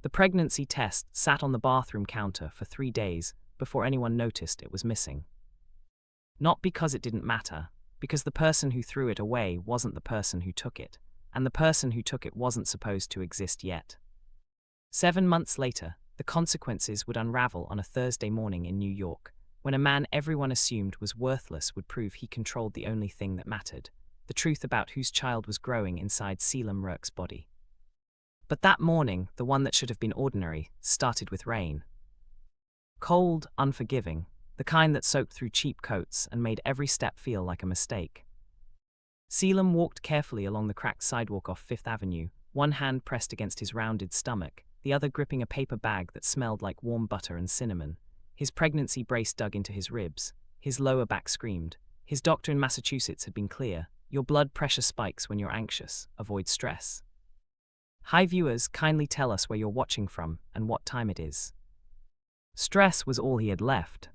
The pregnancy test sat on the bathroom counter for 3 days before anyone noticed it was missing. Not because it didn't matter, because the person who threw it away wasn't the person who took it, and the person who took it wasn't supposed to exist yet. 7 months later, the consequences would unravel on a Thursday morning in New York, when a man everyone assumed was worthless would prove he controlled the only thing that mattered, the truth about whose child was growing inside Caelum Rourke's body. But that morning, the one that should have been ordinary, started with rain. Cold, unforgiving, the kind that soaked through cheap coats and made every step feel like a mistake. Caelum walked carefully along the cracked sidewalk off Fifth Avenue, one hand pressed against his rounded stomach, the other gripping a paper bag that smelled like warm butter and cinnamon. His pregnancy brace dug into his ribs. His lower back screamed. His doctor in Massachusetts had been clear. Your blood pressure spikes when you're anxious. Avoid stress. Hi viewers, kindly tell us where you're watching from and what time it is. Stress was all he had left.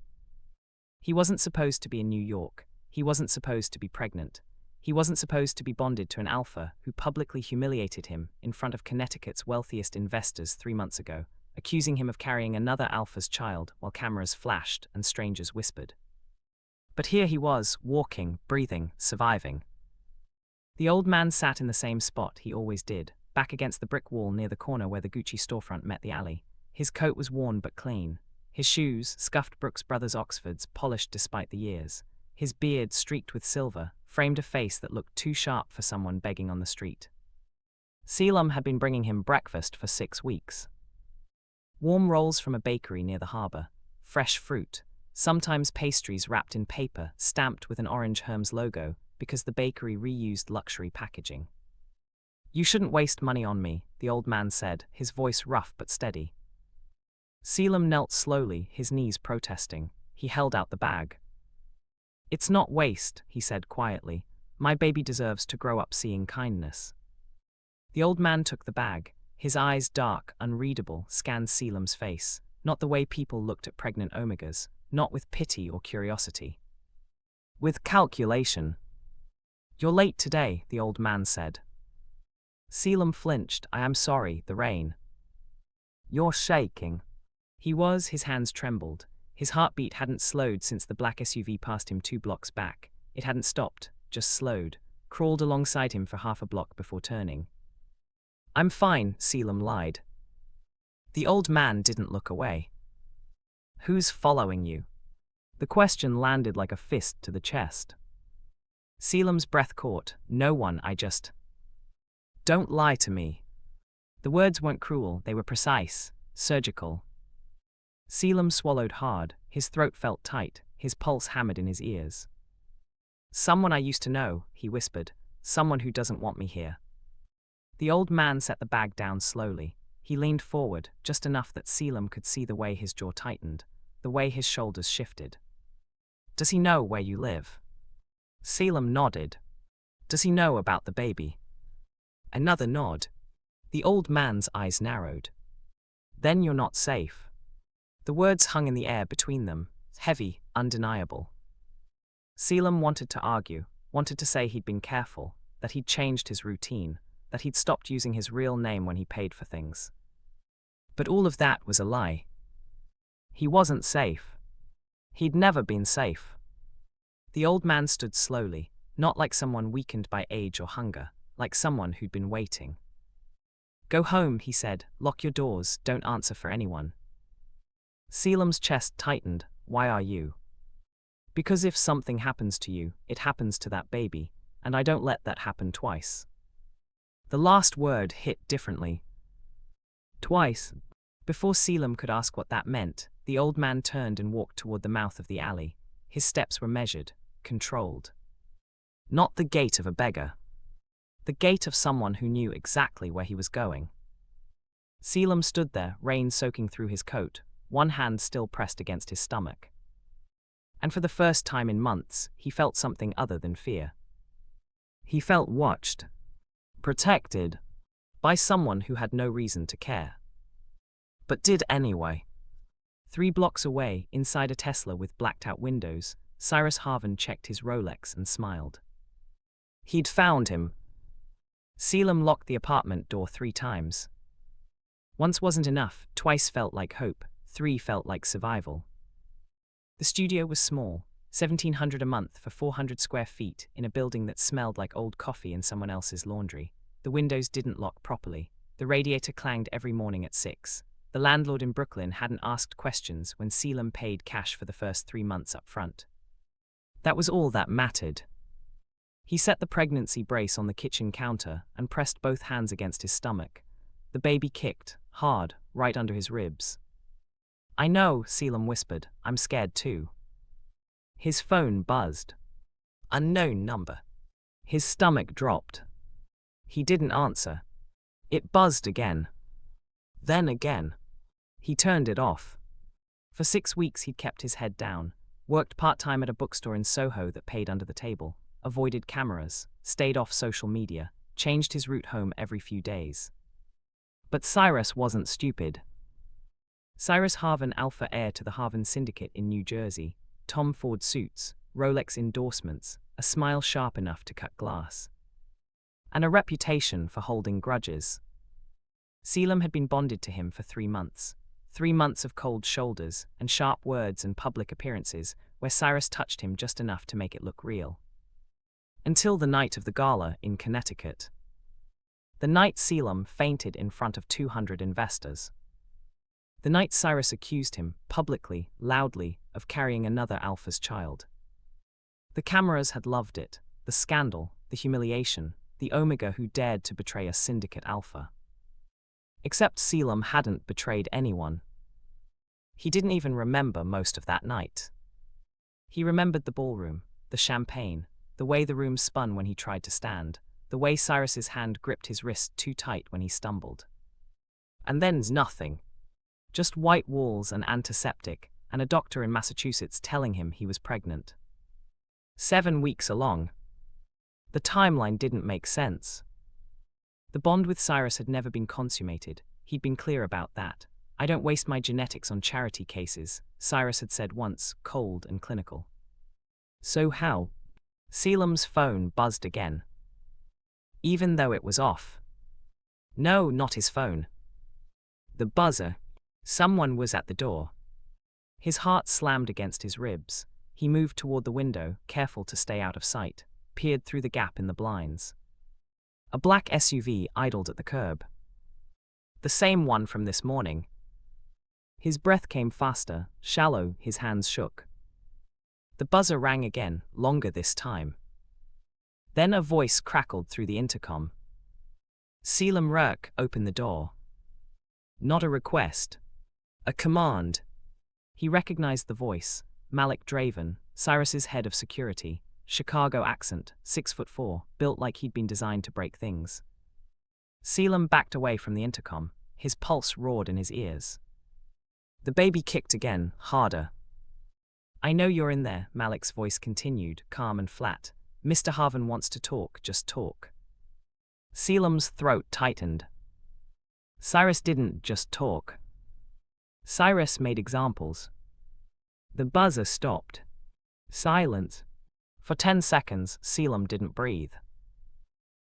He wasn't supposed to be in New York. He wasn't supposed to be pregnant. He wasn't supposed to be bonded to an alpha who publicly humiliated him in front of Connecticut's wealthiest investors 3 months ago, accusing him of carrying another alpha's child while cameras flashed and strangers whispered. But here he was, walking, breathing, surviving. The old man sat in the same spot he always did, back against the brick wall near the corner where the Gucci storefront met the alley. His coat was worn but clean. His shoes, scuffed Brooks Brothers Oxfords, polished despite the years. His beard, streaked with silver, framed a face that looked too sharp for someone begging on the street. Caelum had been bringing him breakfast for 6 weeks. Warm rolls from a bakery near the harbor, fresh fruit, sometimes pastries wrapped in paper stamped with an orange Hermes logo because the bakery reused luxury packaging. You shouldn't waste money on me, the old man said, his voice rough but steady. Caelum knelt slowly, his knees protesting. He held out the bag. It's not waste, he said quietly. My baby deserves to grow up seeing kindness. The old man took the bag. His eyes, dark, unreadable, scanned Caelum's face, not the way people looked at pregnant omegas, not with pity or curiosity. With calculation. You're late today, the old man said. Caelum flinched. I am sorry, the rain. You're shaking. He was, his hands trembled. His heartbeat hadn't slowed since the black SUV passed him 2 blocks back. It hadn't stopped, just slowed, crawled alongside him for half a block before turning. I'm fine, Caelum lied. The old man didn't look away. Who's following you? The question landed like a fist to the chest. Caelum's breath caught. No one, I just... Don't lie to me. The words weren't cruel, they were precise, surgical. Caelum swallowed hard, his throat felt tight, his pulse hammered in his ears. Someone I used to know, he whispered, someone who doesn't want me here. The old man set the bag down slowly. He leaned forward, just enough that Caelum could see the way his jaw tightened, the way his shoulders shifted. Does he know where you live? Caelum nodded. Does he know about the baby? Another nod. The old man's eyes narrowed. Then you're not safe. The words hung in the air between them, heavy, undeniable. Caelum wanted to argue, wanted to say he'd been careful, that he'd changed his routine, that he'd stopped using his real name when he paid for things. But all of that was a lie. He wasn't safe. He'd never been safe. The old man stood slowly, not like someone weakened by age or hunger, like someone who'd been waiting. Go home, he said, lock your doors, don't answer for anyone. Caelum's chest tightened. Why are you? Because if something happens to you, it happens to that baby, and I don't let that happen twice. The last word hit differently. Twice. Before Caelum could ask what that meant, the old man turned and walked toward the mouth of the alley. His steps were measured, controlled. Not the gait of a beggar. The gait of someone who knew exactly where he was going. Caelum stood there, rain soaking through his coat, one hand still pressed against his stomach. And for the first time in months, he felt something other than fear. He felt watched. Protected. By someone who had no reason to care. But did anyway. 3 blocks away, inside a Tesla with blacked-out windows, Cyrus Harvin checked his Rolex and smiled. He'd found him. Caelum locked the apartment door 3 times. Once wasn't enough, twice felt like hope, 3 felt like survival. The studio was small, $1,700 a month for 400 square feet in a building that smelled like old coffee in someone else's laundry. The windows didn't lock properly. The radiator clanged every morning at 6. The landlord in Brooklyn hadn't asked questions when Caelum paid cash for the first 3 months up front. That was all that mattered. He set the pregnancy brace on the kitchen counter and pressed both hands against his stomach. The baby kicked, hard, right under his ribs. "I know," Caelum whispered. "I'm scared too." His phone buzzed. Unknown number. His stomach dropped. He didn't answer. It buzzed again. Then again. He turned it off. For 6 weeks he'd kept his head down, worked part-time at a bookstore in Soho that paid under the table, avoided cameras, stayed off social media, changed his route home every few days. But Cyrus wasn't stupid. Cyrus Harvin, alpha heir to the Harvin Syndicate in New Jersey, Tom Ford suits, Rolex endorsements, a smile sharp enough to cut glass, and a reputation for holding grudges. Caelum had been bonded to him for 3 months. 3 months of cold shoulders and sharp words and public appearances where Cyrus touched him just enough to make it look real. Until the night of the gala in Connecticut. The night Caelum fainted in front of 200 investors. The night Cyrus accused him, publicly, loudly, of carrying another alpha's child. The cameras had loved it, the scandal, the humiliation, the omega who dared to betray a syndicate alpha. Except Caelum hadn't betrayed anyone. He didn't even remember most of that night. He remembered the ballroom, the champagne, the way the room spun when he tried to stand, the way Cyrus's hand gripped his wrist too tight when he stumbled. And then nothing. Just white walls and antiseptic, and a doctor in Massachusetts telling him he was pregnant. 7 weeks along. The timeline didn't make sense. The bond with Cyrus had never been consummated. He'd been clear about that. "I don't waste my genetics on charity cases," Cyrus had said once, cold and clinical. So how? Caelum's phone buzzed again. Even though it was off. No, not his phone. The buzzer. Someone was at the door. His heart slammed against his ribs. He moved toward the window, careful to stay out of sight, peered through the gap in the blinds. A black SUV idled at the curb. The same one from this morning. His breath came faster, shallow, his hands shook. The buzzer rang again, longer this time. Then a voice crackled through the intercom. Caelum Rourke, open the door. Not a request. A command. He recognized the voice. Malik Draven, Cyrus's head of security, Chicago accent, 6'4", built like he'd been designed to break things. Caelum backed away from the intercom. His pulse roared in his ears. The baby kicked again, harder. "I know you're in there," Malik's voice continued, calm and flat. "Mr. Harvin wants to talk, just talk." Caelum's throat tightened. Cyrus didn't just talk. Cyrus made examples. The buzzer stopped. Silence. For 10 seconds, Caelum didn't breathe.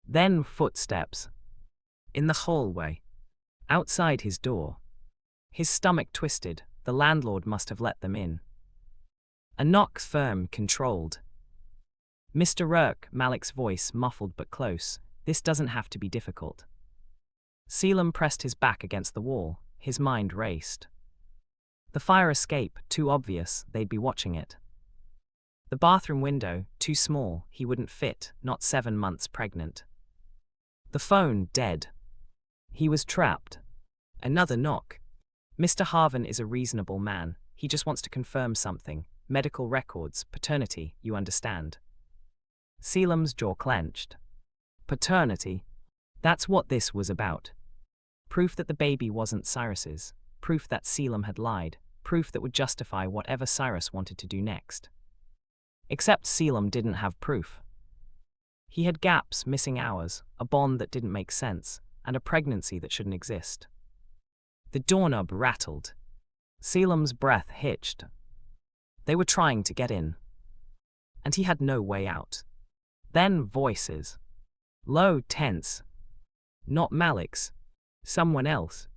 Then footsteps. In the hallway. Outside his door. His stomach twisted. The landlord must have let them in. A knock, firm, controlled. "Mr. Rourke," Malik's voice, muffled but close, "this doesn't have to be difficult." Caelum pressed his back against the wall. His mind raced. The fire escape, too obvious, they'd be watching it. The bathroom window, too small, he wouldn't fit, not 7 months pregnant. The phone, dead. He was trapped. Another knock. "Mr. Harvin is a reasonable man. He just wants to confirm something. Medical records, paternity, you understand." Caelum's jaw clenched. Paternity? That's what this was about. Proof that the baby wasn't Cyrus's. Proof that Caelum had lied. Proof that would justify whatever Cyrus wanted to do next. Except Caelum didn't have proof. He had gaps, missing hours, a bond that didn't make sense, and a pregnancy that shouldn't exist. The doorknob rattled. Caelum's breath hitched. They were trying to get in. And he had no way out. Then voices. Low, tense. Not Malik's. Someone else.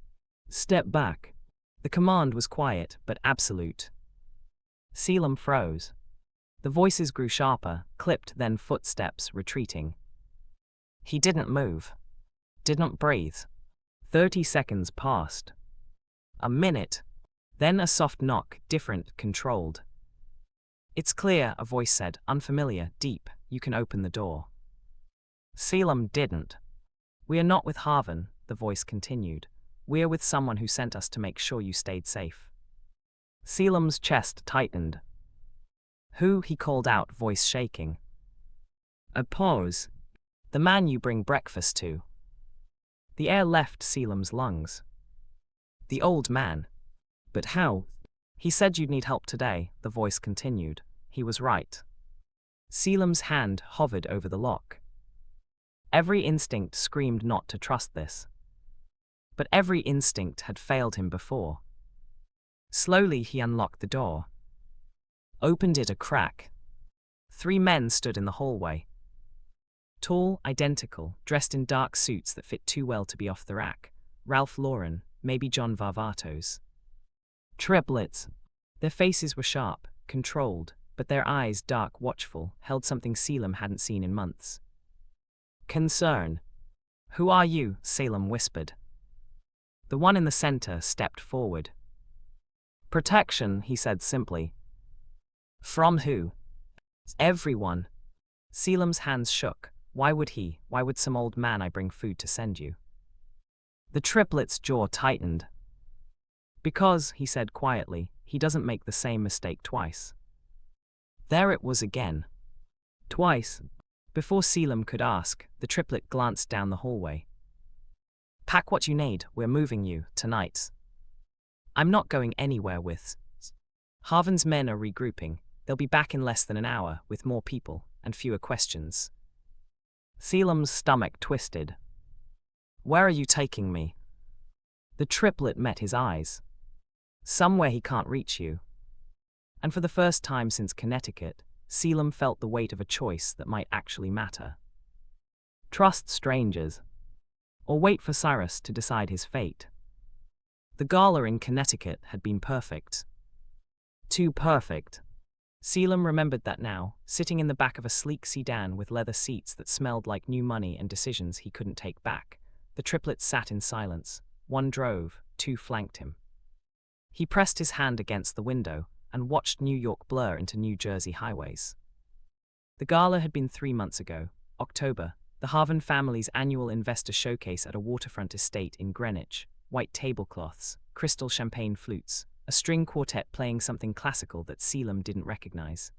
Step back. The command was quiet, but absolute. Caelum froze. The voices grew sharper, clipped, then footsteps retreating. He didn't move. Didn't breathe. 30 seconds passed. A minute. Then a soft knock, different, controlled. It's clear, a voice said, unfamiliar, deep, you can open the door. Caelum didn't. We are not with Harvin, the voice continued. We are with someone who sent us to make sure you stayed safe. Caelum's chest tightened. Who? He called out, voice shaking. A pause. The man you bring breakfast to. The air left Caelum's lungs. The old man. But how? He said you'd need help today, the voice continued. He was right. Caelum's hand hovered over the lock. Every instinct screamed not to trust this. But every instinct had failed him before. Slowly he unlocked the door. Opened it a crack. 3 men stood in the hallway. Tall, identical, dressed in dark suits that fit too well to be off the rack. Ralph Lauren, maybe John Varvatos. Triplets. Their faces were sharp, controlled, but their eyes, dark, watchful, held something Caelum hadn't seen in months. Concern. Who are you? Caelum whispered. The one in the center stepped forward. Protection, he said simply. From who? Everyone. Caelum's hands shook. Why would he? Why would some old man I bring food to send you? The triplet's jaw tightened. Because, he said quietly, he doesn't make the same mistake twice. There it was again. Twice. Before Caelum could ask, the triplet glanced down the hallway. Pack what you need, we're moving you, tonight. I'm not going anywhere with. Harvin's men are regrouping. They'll be back in less than an hour, with more people, and fewer questions. Caelum's stomach twisted. Where are you taking me? The triplet met his eyes. Somewhere he can't reach you. And for the first time since Connecticut, Caelum felt the weight of a choice that might actually matter. Trust strangers. Or wait for Cyrus to decide his fate. The gala in Connecticut had been perfect. Too perfect. Caelum remembered that now, sitting in the back of a sleek sedan with leather seats that smelled like new money and decisions he couldn't take back. The triplets sat in silence. 1 drove, 2 flanked him. He pressed his hand against the window and watched New York blur into New Jersey highways. The gala had been 3 months ago, October, the Harvin family's annual investor showcase at a waterfront estate in Greenwich, white tablecloths, crystal champagne flutes, a string quartet playing something classical that Caelum didn't recognize.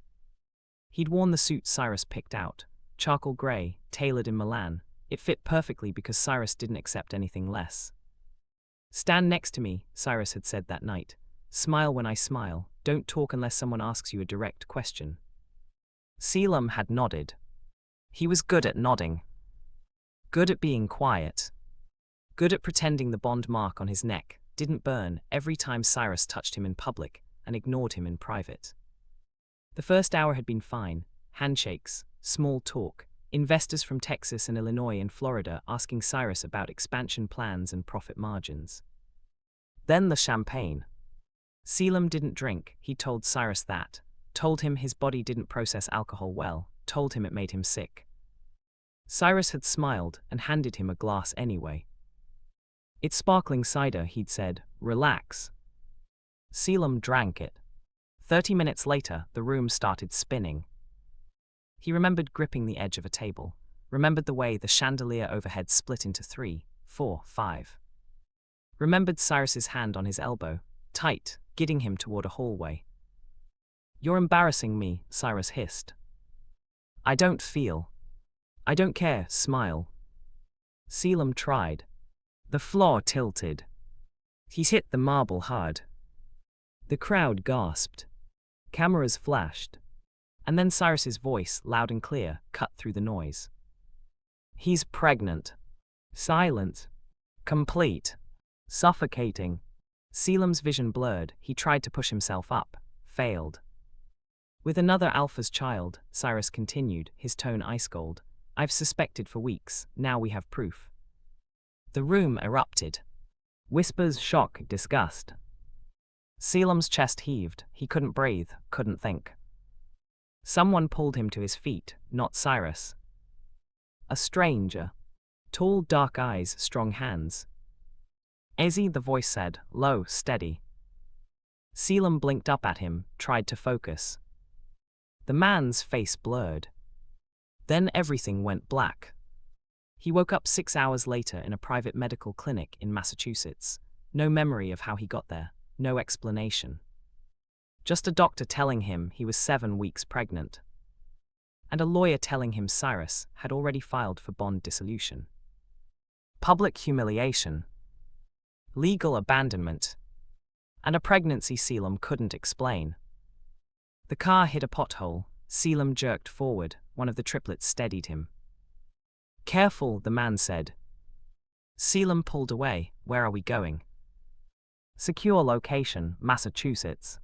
He'd worn the suit Cyrus picked out, charcoal gray, tailored in Milan. It fit perfectly because Cyrus didn't accept anything less. Stand next to me, Cyrus had said that night. Smile when I smile, don't talk unless someone asks you a direct question. Caelum had nodded. He was good at nodding. Good at being quiet. Good at pretending the bond mark on his neck didn't burn every time Cyrus touched him in public and ignored him in private. The first hour had been fine. Handshakes, small talk, investors from Texas and Illinois and Florida asking Cyrus about expansion plans and profit margins. Then the champagne. Caelum didn't drink, he told Cyrus that. Told him his body didn't process alcohol well, told him it made him sick. Cyrus had smiled and handed him a glass anyway. It's sparkling cider, he'd said. Relax. Caelum drank it. 30 minutes later, the room started spinning. He remembered gripping the edge of a table, remembered the way the chandelier overhead split into 3, 4, 5. Remembered Cyrus's hand on his elbow, tight, guiding him toward a hallway. You're embarrassing me, Cyrus hissed. I don't care, smile. Caelum tried. The floor tilted. He's hit the marble hard. The crowd gasped. Cameras flashed. And then Cyrus's voice, loud and clear, cut through the noise. He's pregnant. Silent. Complete. Suffocating. Caelum's vision blurred. He tried to push himself up. Failed. With another alpha's child, Cyrus continued, his tone ice-cold. I've suspected for weeks. Now we have proof. The room erupted. Whispers, shock, disgust. Caelum's chest heaved. He couldn't breathe, couldn't think. Someone pulled him to his feet, not Cyrus. A stranger. Tall, dark eyes, strong hands. Ezzy, the voice said, low, steady. Caelum blinked up at him, tried to focus. The man's face blurred. Then everything went black. He woke up 6 hours later in a private medical clinic in Massachusetts. No memory of how he got there, no explanation. Just a doctor telling him he was 7 weeks pregnant. And a lawyer telling him Cyrus had already filed for bond dissolution. Public humiliation. Legal abandonment. And a pregnancy Caelum couldn't explain. The car hit a pothole. Caelum jerked forward. One of the triplets steadied him. Careful, the man said. Caelum pulled away. Where are we going? Secure location, Massachusetts.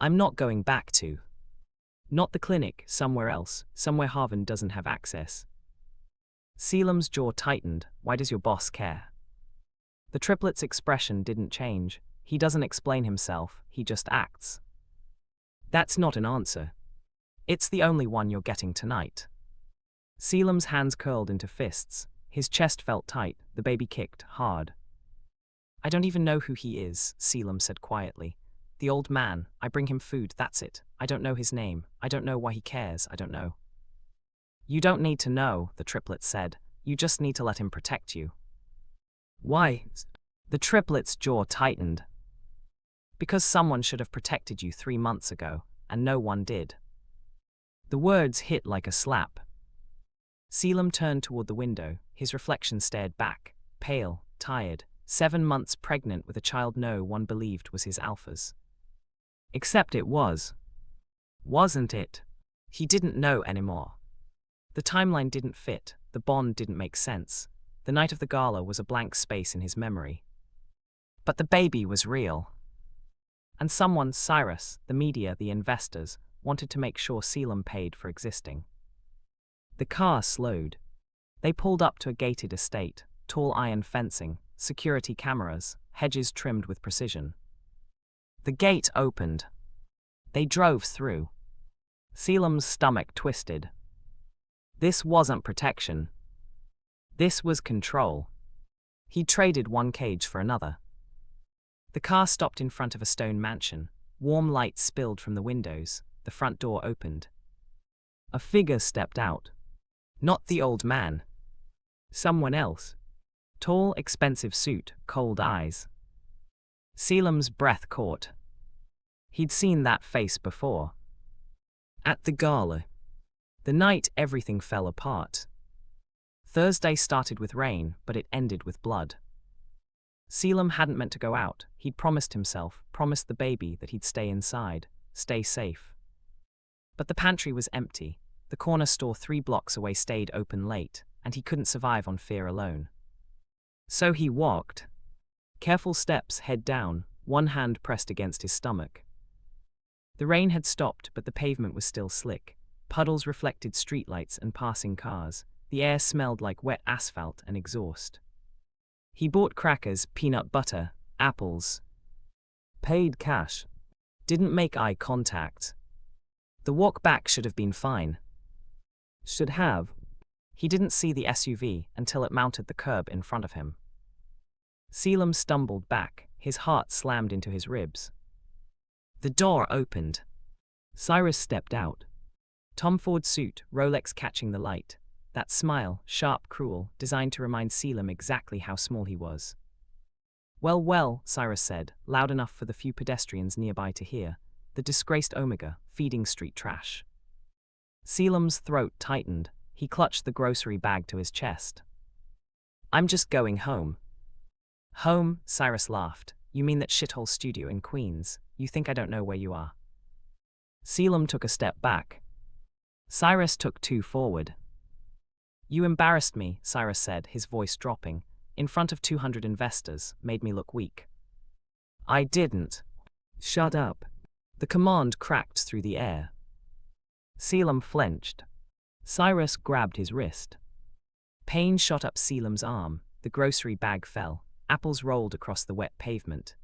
I'm not going back to. Not the clinic, somewhere else, somewhere Harvard doesn't have access. Caelum's jaw tightened. Why does your boss care? The triplet's expression didn't change. He doesn't explain himself, he just acts. That's not an answer. It's the only one you're getting tonight. Caelum's hands curled into fists. His chest felt tight. The baby kicked hard. I don't even know who he is, Caelum said quietly. The old man, I bring him food, that's it. I don't know his name. I don't know why he cares, I don't know. You don't need to know, the triplet said. You just need to let him protect you. Why? The triplet's jaw tightened. Because someone should have protected you 3 months ago, and no one did. The words hit like a slap. Caelum turned toward the window. His reflection stared back, pale, tired, 7 months pregnant with a child no one believed was his alpha's. Except it was. Wasn't it? He didn't know anymore. The timeline didn't fit, the bond didn't make sense. The night of the gala was a blank space in his memory. But the baby was real. And someone, Cyrus, the media, the investors, wanted to make sure Caelum paid for existing. The car slowed. They pulled up to a gated estate, tall iron fencing, security cameras, hedges trimmed with precision. The gate opened. They drove through. Caelum's stomach twisted. This wasn't protection. This was control. He traded one cage for another. The car stopped in front of a stone mansion. Warm light spilled from the windows. The front door opened. A figure stepped out. Not the old man. Someone else. Tall, expensive suit, cold eyes. Caelum's breath caught. He'd seen that face before. At the gala. The night everything fell apart. Thursday started with rain, but it ended with blood. Caelum hadn't meant to go out. He'd promised himself, promised the baby that he'd stay inside, stay safe. But the pantry was empty. The corner store 3 blocks away stayed open late, and he couldn't survive on fear alone. So he walked. Careful steps, head down, one hand pressed against his stomach. The rain had stopped, but the pavement was still slick. Puddles reflected streetlights and passing cars. The air smelled like wet asphalt and exhaust. He bought crackers, peanut butter, apples. Paid cash. Didn't make eye contact. The walk back should have been fine. Should have. He didn't see the SUV until it mounted the curb in front of him. Caelum stumbled back, his heart slammed into his ribs. The door opened. Cyrus stepped out. Tom Ford suit, Rolex catching the light. That smile, sharp, cruel, designed to remind Caelum exactly how small he was. Well, well, Cyrus said, loud enough for the few pedestrians nearby to hear. The disgraced Omega, feeding street trash. Caelum's throat tightened. He clutched the grocery bag to his chest. I'm just going home. Home, Cyrus laughed. You mean that shithole studio in Queens? You think I don't know where you are? Caelum took a step back. Cyrus took 2 forward. You embarrassed me, Cyrus said, his voice dropping. In front of 200 investors, made me look weak. I didn't. Shut up. The command cracked through the air. Caelum flinched. Cyrus grabbed his wrist. Pain shot up Caelum's arm. The grocery bag fell. Apples rolled across the wet pavement.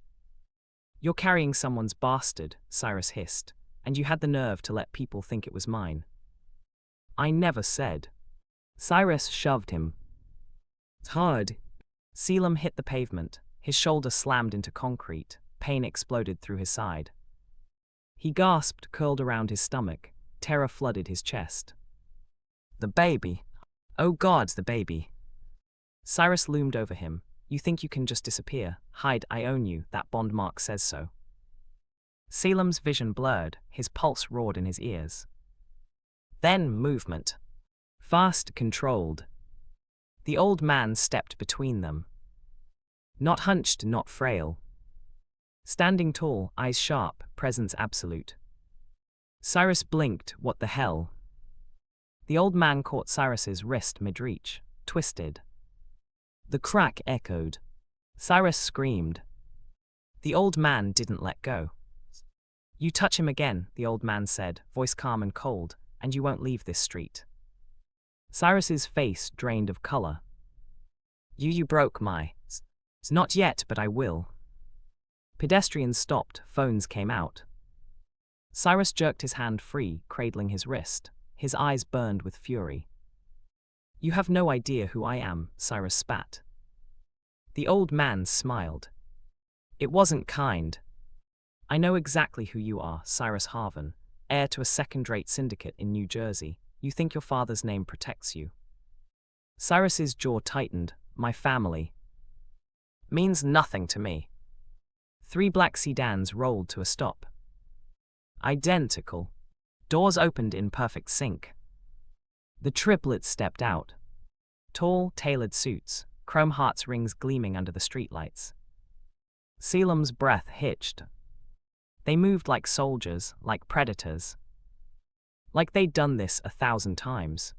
"You're carrying someone's bastard," Cyrus hissed, "and you had the nerve to let people think it was mine." "I never said." Cyrus shoved him hard. Caelum hit the pavement. His shoulder slammed into concrete. Pain exploded through his side. He gasped, curled around his stomach. Terror flooded his chest. "The baby. Oh God, the baby." Cyrus loomed over him. "You think you can just disappear? Hide, I own you, that bond mark says so." Caelum's vision blurred, his pulse roared in his ears. Then movement. Fast, controlled. The old man stepped between them. Not hunched, not frail. Standing tall, eyes sharp, presence absolute. Cyrus blinked. What the hell? The old man caught Cyrus's wrist mid-reach, twisted. The crack echoed. Cyrus screamed. The old man didn't let go. "You touch him again," the old man said, voice calm and cold, "and you won't leave this street." Cyrus's face drained of color. You broke my... Not yet, but I will." Pedestrians stopped, phones came out. Cyrus jerked his hand free, cradling his wrist. His eyes burned with fury. "You have no idea who I am," Cyrus spat. The old man smiled. "It wasn't kind." "I know exactly who you are, Cyrus Harvin, heir to a second-rate syndicate in New Jersey. You think your father's name protects you." Cyrus's jaw tightened. "My family means nothing to me." 3 black sedans rolled to a stop. Identical. Doors opened in perfect sync. The triplets stepped out. Tall, tailored suits, chrome hearts rings gleaming under the streetlights. Caelum's breath hitched. They moved like soldiers, like predators. Like they'd done this 1,000 times.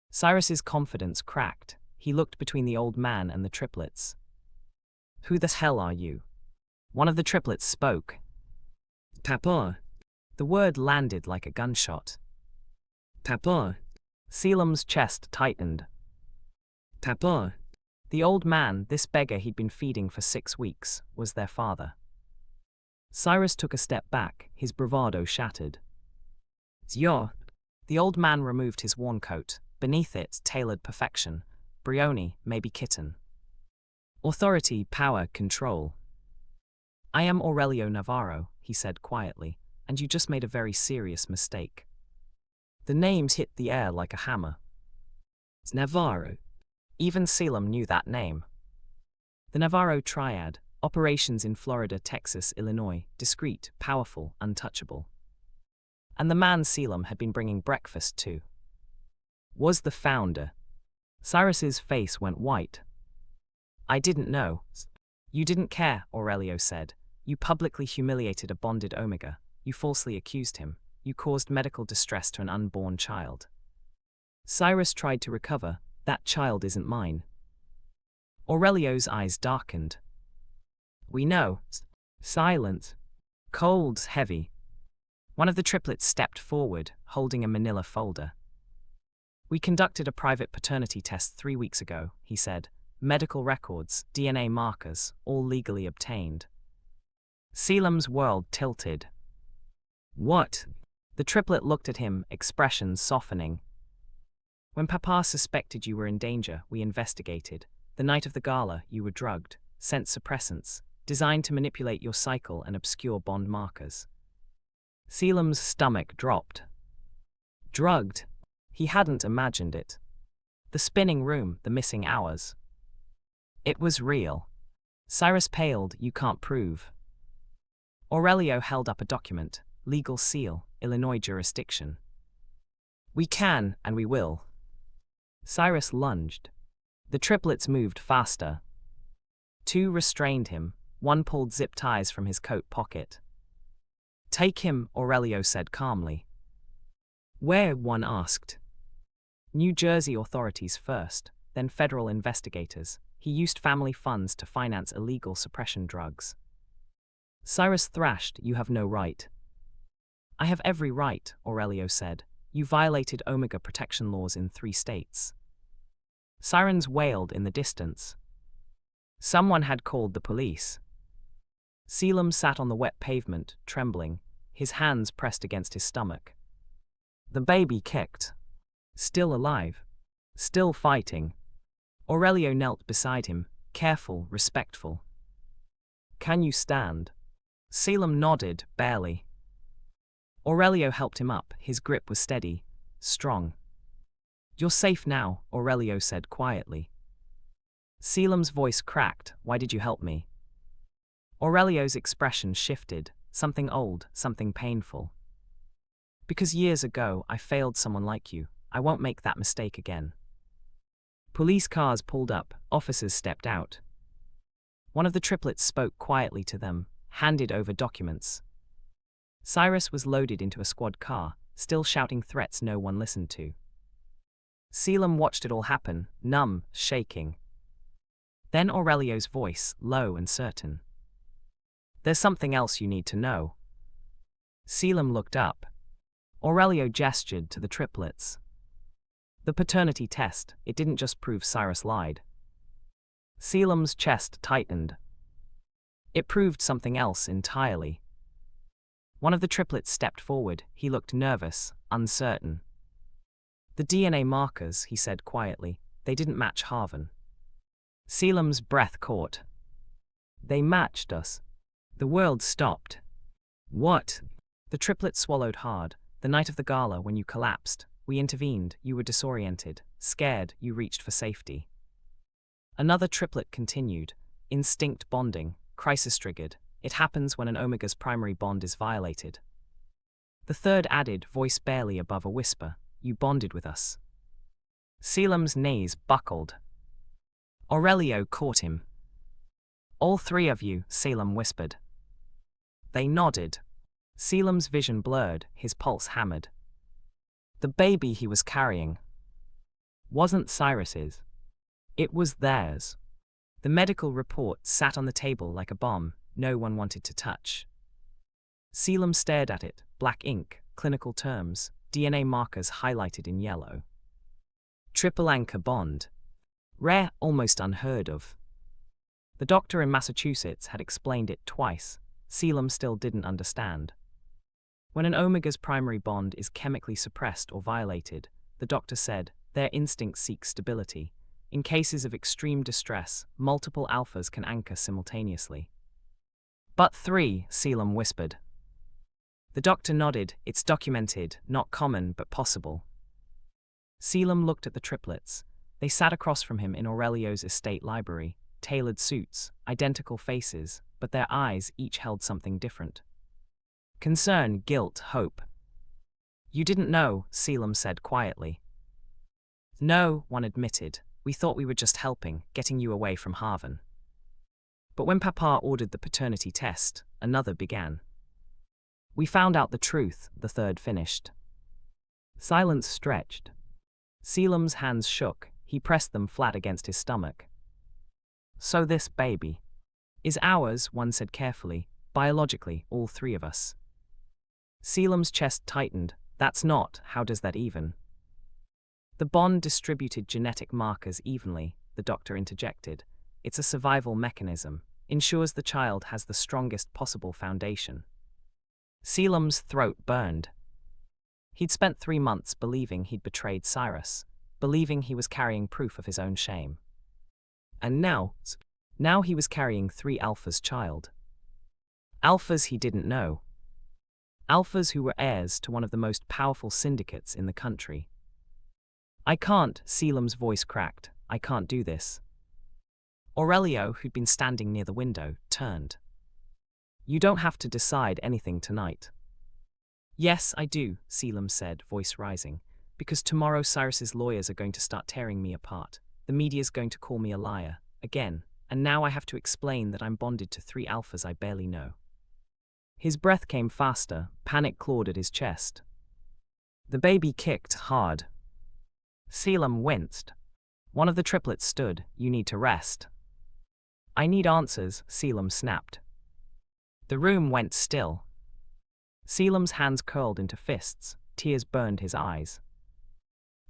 Cyrus's confidence cracked. He looked between the old man and the triplets. "Who the hell are you?" One of the triplets spoke. "Papa." The word landed like a gunshot. "Papa." Caelum's chest tightened. "Papa." The old man, this beggar he'd been feeding for 6 weeks, was their father. Cyrus took a step back, his bravado shattered. "Yo." The old man removed his worn coat. Beneath it, tailored perfection. Brioni, maybe kitten. Authority, power, control. "I am Aurelio Navarro," he said quietly, "and you just made a very serious mistake." The names hit the air like a hammer. Navarro. Even Caelum knew that name. The Navarro Triad, operations in Florida, Texas, Illinois, discreet, powerful, untouchable. And the man Caelum had been bringing breakfast to was the founder. Cyrus's face went white. "I didn't know." "You didn't care," Aurelio said. "You publicly humiliated a bonded Omega. You falsely accused him. You caused medical distress to an unborn child." Cyrus tried to recover. "That child isn't mine." Aurelio's eyes darkened. "We know." Silent. Cold, heavy. One of the triplets stepped forward, holding a manila folder. "We conducted a private paternity test 3 weeks ago," he said. "Medical records, DNA markers, all legally obtained." Caelum's world tilted. "What?" The triplet looked at him, expressions softening. "When Papa suspected you were in danger, we investigated. The night of the gala, you were drugged, sent suppressants, designed to manipulate your cycle and obscure bond markers." Caelum's stomach dropped. Drugged? He hadn't imagined it. The spinning room, the missing hours. It was real. Cyrus paled. "You can't prove." Aurelio held up a document. Legal seal, Illinois jurisdiction. "We can, and we will." Cyrus lunged. The triplets moved faster. 2 restrained him. 1 pulled zip ties from his coat pocket. "Take him," Aurelio said calmly. "Where?" one asked. "New Jersey authorities first, then federal investigators. He used family funds to finance illegal suppression drugs." Cyrus thrashed. "You have no right." "I have every right," Aurelio said. "You violated Omega protection laws in 3 states." Sirens wailed in the distance. Someone had called the police. Caelum sat on the wet pavement, trembling, his hands pressed against his stomach. The baby kicked. Still alive. Still fighting. Aurelio knelt beside him, careful, respectful. "Can you stand?" Caelum nodded, barely. Aurelio helped him up, his grip was steady, strong. "You're safe now," Aurelio said quietly. Caelum's voice cracked. "Why did you help me?" Aurelio's expression shifted, something old, something painful. "Because years ago I failed someone like you. I won't make that mistake again." Police cars pulled up, officers stepped out. One of the triplets spoke quietly to them, handed over documents. Cyrus was loaded into a squad car, still shouting threats no one listened to. Caelum watched it all happen, numb, shaking. Then Aurelio's voice, low and certain. "There's something else you need to know." Caelum looked up. Aurelio gestured to the triplets. The paternity test, it didn't just prove Cyrus lied. Caelum's chest tightened. It proved something else entirely. One of the triplets stepped forward. He looked nervous, uncertain. "The DNA markers," he said quietly, "they didn't match Harvin." Caelum's breath caught. "They matched us." The world stopped. "What?" The triplet swallowed hard. "The night of the gala, when you collapsed, we intervened, you were disoriented, scared, you reached for safety." Another triplet continued. "Instinct bonding, crisis triggered. It happens when an omega's primary bond is violated." The third added, voice barely above a whisper, "You bonded with us." Caelum's knees buckled. Aurelio caught him. "All three of you," Caelum whispered. They nodded. Caelum's vision blurred, his pulse hammered. The baby he was carrying wasn't Cyrus's. It was theirs. The medical report sat on the table like a bomb no one wanted to touch. Caelum stared at it, black ink, clinical terms, DNA markers highlighted in yellow. Triple anchor bond. Rare, almost unheard of. The doctor in Massachusetts had explained it twice. Caelum still didn't understand. When an omega's primary bond is chemically suppressed or violated, the doctor said, their instinct seeks stability. In cases of extreme distress, multiple alphas can anchor simultaneously. "But three," Caelum whispered. The doctor nodded. "It's documented, not common, but possible." Caelum looked at the triplets. They sat across from him in Aurelio's estate library, tailored suits, identical faces, but their eyes each held something different. Concern, guilt, hope. "You didn't know," Caelum said quietly. "No," one admitted. "We thought we were just helping, getting you away from Harvin." But when Papa ordered the paternity test, another began. "We found out the truth," the third finished. Silence stretched. Caelum's hands shook. He pressed them flat against his stomach. "So this baby is ours," one said carefully. "Biologically, all three of us." Caelum's chest tightened. "That's not, how does that even?" "The bond distributed genetic markers evenly," the doctor interjected. "It's a survival mechanism, ensures the child has the strongest possible foundation." Caelum's throat burned. He'd spent 3 months believing he'd betrayed Cyrus, believing he was carrying proof of his own shame. And now he was carrying 3 alphas' child. Alphas he didn't know. Alphas who were heirs to one of the most powerful syndicates in the country. "I can't," Caelum's voice cracked. "I can't do this." Aurelio, who'd been standing near the window, turned. "You don't have to decide anything tonight." "Yes, I do," Caelum said, voice rising. "Because tomorrow Cyrus's lawyers are going to start tearing me apart. The media's going to call me a liar, again, and now I have to explain that I'm bonded to 3 alphas I barely know." His breath came faster, panic clawed at his chest. The baby kicked hard. Caelum winced. One of the triplets stood. "You need to rest." "I need answers," Caelum snapped. The room went still. Caelum's hands curled into fists. Tears burned his eyes.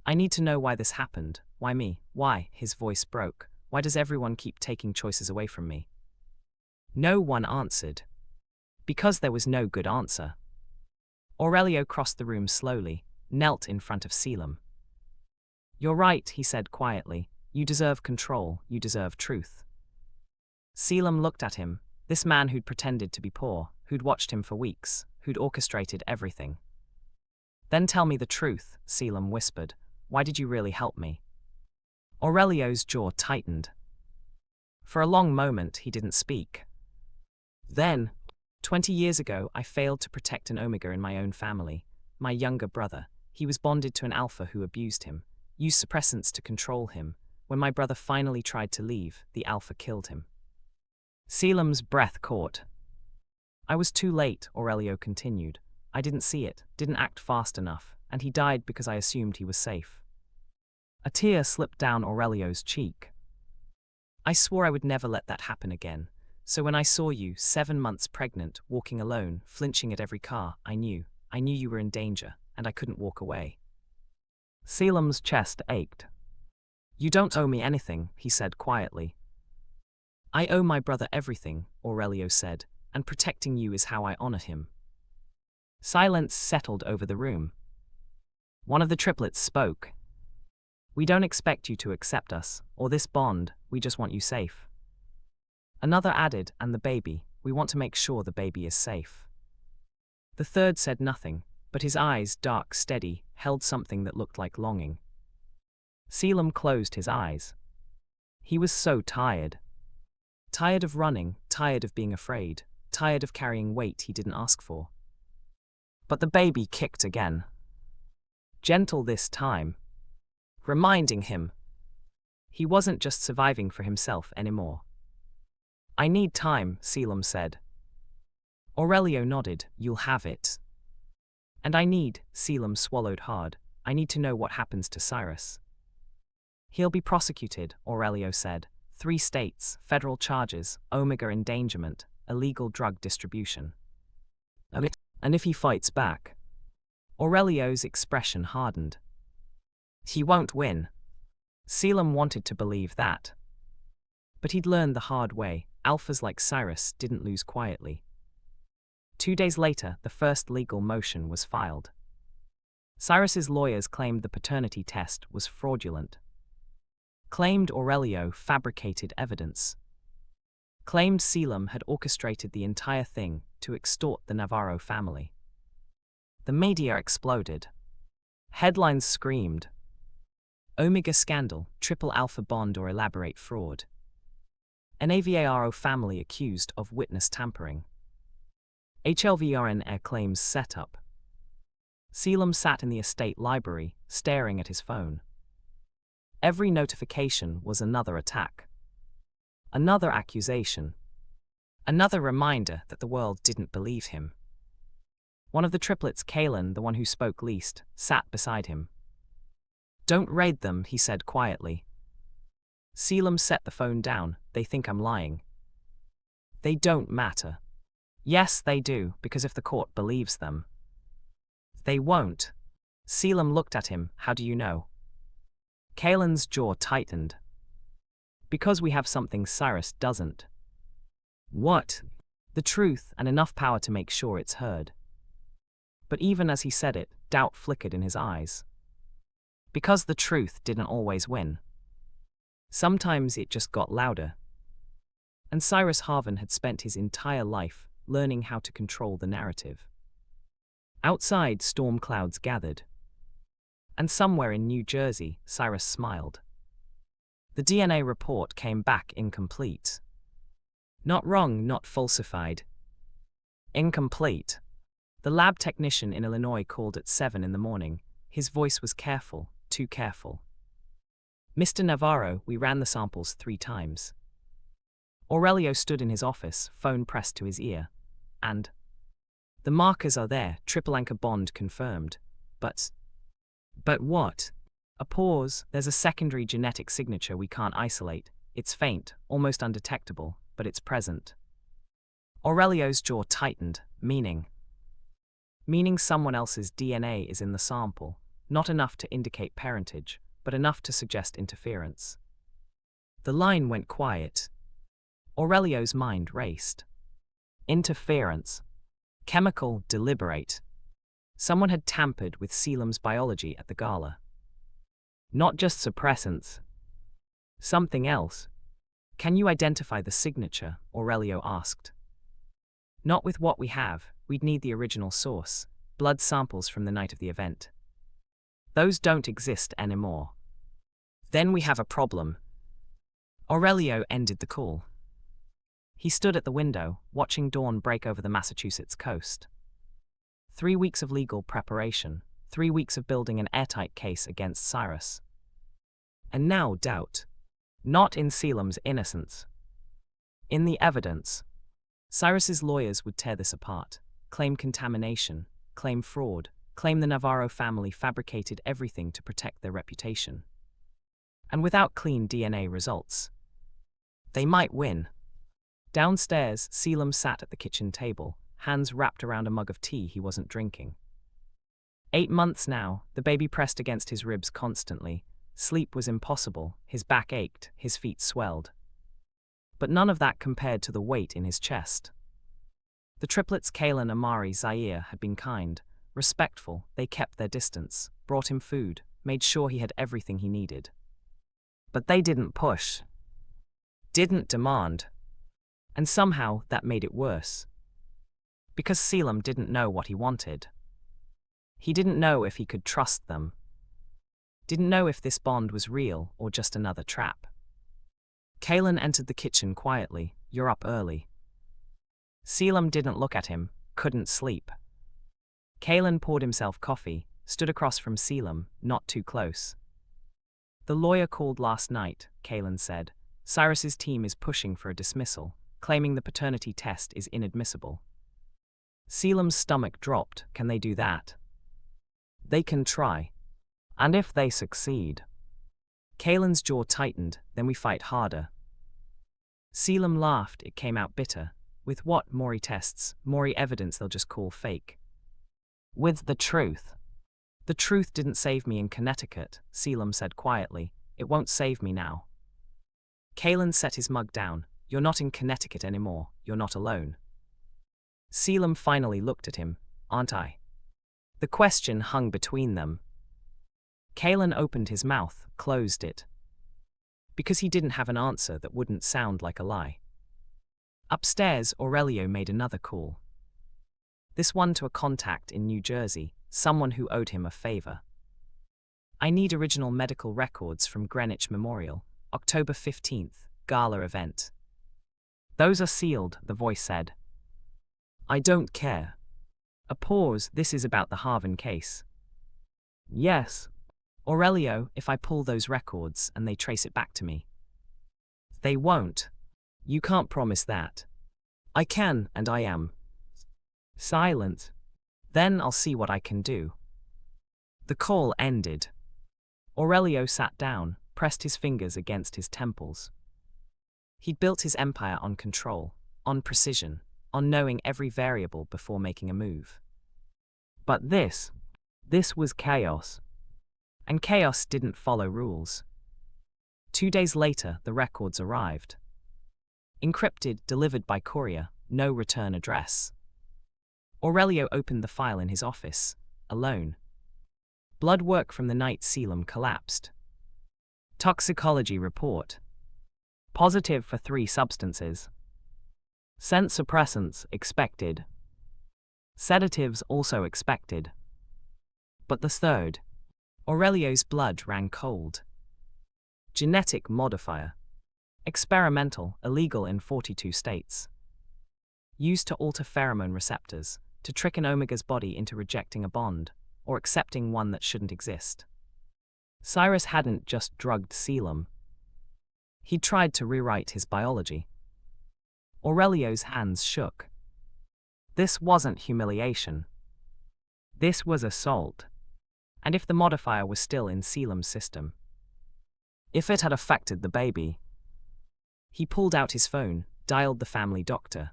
"I need to know why this happened. Why me? Why?" His voice broke. Why does everyone keep taking choices away from me? No one answered. Because there was no good answer. Aurelio crossed the room slowly, knelt in front of Caelum. You're right, he said quietly. You deserve control, you deserve truth. Caelum looked at him, this man who'd pretended to be poor, who'd watched him for weeks, who'd orchestrated everything. Then tell me the truth, Caelum whispered. Why did you really help me? Aurelio's jaw tightened. For a long moment, he didn't speak. Then, 20 years ago, I failed to protect an Omega in my own family. My younger brother. He was bonded to an alpha who abused him, used suppressants to control him. When my brother finally tried to leave, the alpha killed him. Caelum's breath caught. I was too late, Aurelio continued. I didn't see it, didn't act fast enough, and he died because I assumed he was safe. A tear slipped down Aurelio's cheek. I swore I would never let that happen again. So when I saw you, 7 months pregnant, walking alone, flinching at every car, I knew you were in danger, and I couldn't walk away. Caelum's chest ached. You don't owe me anything, he said quietly. I owe my brother everything, Aurelio said, and protecting you is how I honor him. Silence settled over the room. One of the triplets spoke. We don't expect you to accept us, or this bond, we just want you safe. Another added, and the baby, we want to make sure the baby is safe. The third said nothing, but his eyes, dark, steady, held something that looked like longing. Caelum closed his eyes. He was so tired. Tired of running, tired of being afraid, tired of carrying weight he didn't ask for. But the baby kicked again. Gentle this time. Reminding him. He wasn't just surviving for himself anymore. I need time, Caelum said. Aurelio nodded, you'll have it. And I need, Caelum swallowed hard, I need to know what happens to Cyrus. He'll be prosecuted, Aurelio said. 3 states, federal charges, Omega endangerment, illegal drug distribution. And if he fights back? Aurelio's expression hardened. He won't win. Caelum wanted to believe that. But he'd learned the hard way, alphas like Cyrus didn't lose quietly. 2 days later, the first legal motion was filed. Cyrus's lawyers claimed the paternity test was fraudulent. Claimed Aurelio fabricated evidence. Claimed Caelum had orchestrated the entire thing to extort the Navarro family. The media exploded. Headlines screamed. Omega scandal, triple alpha bond or elaborate fraud. Navarro family accused of witness tampering. HLVRN claims setup. Caelum sat in the estate library, staring at his phone. Every notification was another attack. Another accusation. Another reminder that the world didn't believe him. One of the triplets, Caelum, the one who spoke least, sat beside him. Don't raid them, he said quietly. Caelum set the phone down. They think I'm lying. They don't matter. Yes, they do, because if the court believes them. They won't. Caelum looked at him. How do you know? Caelum's jaw tightened. Because we have something Cyrus doesn't. What? The truth and enough power to make sure it's heard. But even as he said it, doubt flickered in his eyes. Because the truth didn't always win. Sometimes it just got louder. And Cyrus Harvin had spent his entire life learning how to control the narrative. Outside, storm clouds gathered. And somewhere in New Jersey, Cyrus smiled. The DNA report came back incomplete. Not wrong, not falsified. Incomplete. The lab technician in Illinois called at 7 in the morning. His voice was careful, too careful. Mr. Navarro, we ran the samples 3 times. Aurelio stood in his office, phone pressed to his ear. And? The markers are there, triple anchor bond confirmed. But what? A pause. There's a secondary genetic signature we can't isolate. It's faint, almost undetectable, but it's present. Aurelio's jaw tightened, meaning someone else's DNA is in the sample, not enough to indicate parentage, but enough to suggest interference. The line went quiet. Aurelio's mind raced. Interference. Chemical, deliberate. Someone had tampered with Caelum's biology at the gala. Not just suppressants. Something else. Can you identify the signature? Aurelio asked. Not with what we have, we'd need the original source, blood samples from the night of the event. Those don't exist anymore. Then we have a problem. Aurelio ended the call. He stood at the window, watching dawn break over the Massachusetts coast. 3 weeks of legal preparation, 3 weeks of building an airtight case against Cyrus. And now doubt. Not in Caelum's innocence. In the evidence. Cyrus's lawyers would tear this apart, claim contamination, claim fraud, claim the Navarro family fabricated everything to protect their reputation. And without clean DNA results, they might win. Downstairs, Caelum sat at the kitchen table, hands wrapped around a mug of tea he wasn't drinking. 8 months now, the baby pressed against his ribs constantly. Sleep was impossible, his back ached, his feet swelled. But none of that compared to the weight in his chest. The triplets Caelum, Amari, Zaire had been kind, respectful. They kept their distance, brought him food, made sure he had everything he needed. But they didn't push. Didn't demand. And somehow that made it worse. Because Caelum didn't know what he wanted. He didn't know if he could trust them. Didn't know if this bond was real or just another trap. Caelum entered the kitchen quietly. You're up early. Caelum didn't look at him, couldn't sleep. Caelum poured himself coffee, stood across from Caelum, not too close. The lawyer called last night, Caelum said. Cyrus's team is pushing for a dismissal, claiming the paternity test is inadmissible. Caelum's stomach dropped. Can they do that? They can try. And if they succeed. Caelum's jaw tightened. Then we fight harder. Caelum laughed. It came out bitter. With what? Maury tests, Maury evidence they'll just call fake. With the truth. The truth didn't save me in Connecticut, Caelum said quietly. It won't save me now. Caelum set his mug down. You're not in Connecticut anymore. You're not alone. Caelum finally looked at him. Aren't I? The question hung between them. Caelum opened his mouth, closed it. Because he didn't have an answer that wouldn't sound like a lie. Upstairs, Aurelio made another call. This one to a contact in New Jersey, someone who owed him a favor. I need original medical records from Greenwich Memorial, October 15th, gala event. Those are sealed, the voice said. I don't care. A pause. This is about the Harvin case. Yes. Aurelio, if I pull those records and they trace it back to me. They won't. You can't promise that. I can, and I am. Silent. Then I'll see what I can do. The call ended. Aurelio sat down, pressed his fingers against his temples. He'd built his empire on control, on precision, on knowing every variable before making a move. But this was chaos. And chaos didn't follow rules. 2 days later, the records arrived. Encrypted, delivered by courier, no return address. Aurelio opened the file in his office, alone. Blood work from the night Caelum collapsed. Toxicology report. Positive for 3 substances. Scent suppressants expected. Sedatives also expected. But the third. Aurelio's blood ran cold. Genetic modifier. Experimental, illegal in 42 states. Used to alter pheromone receptors, to trick an omega's body into rejecting a bond, or accepting one that shouldn't exist. Cyrus hadn't just drugged Caelum. He'd tried to rewrite his biology. Aurelio's hands shook. This wasn't humiliation. This was assault. And if the modifier was still in Caelum's system? If it had affected the baby? He pulled out his phone, dialed the family doctor.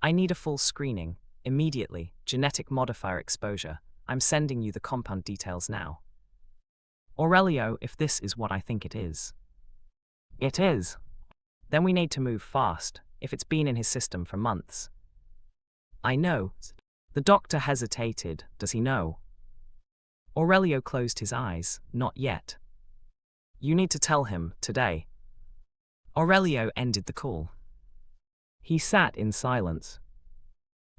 I need a full screening, immediately, genetic modifier exposure. I'm sending you the compound details now. Aurelio, if this is what I think it is. It is. Then we need to move fast, if it's been in his system for months. I know. The doctor hesitated. Does he know? Aurelio closed his eyes. Not yet. You need to tell him, today. Aurelio ended the call. He sat in silence.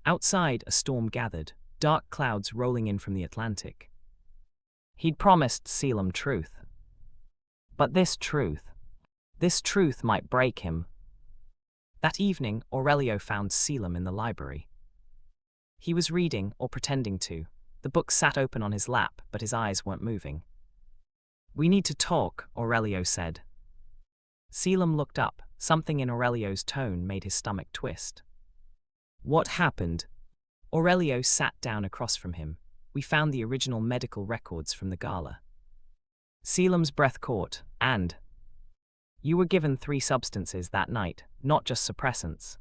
Outside, a storm gathered, dark clouds rolling in from the Atlantic. He'd promised Caelum truth. But this truth might break him. That evening, Aurelio found Caelum in the library. He was reading, or pretending to. The book sat open on his lap, but his eyes weren't moving. We need to talk, Aurelio said. Caelum looked up. Something in Aurelio's tone made his stomach twist. What happened? Aurelio sat down across from him. We found the original medical records from the gala. Caelum's breath caught, and you were given 3 substances that night, not just suppressants.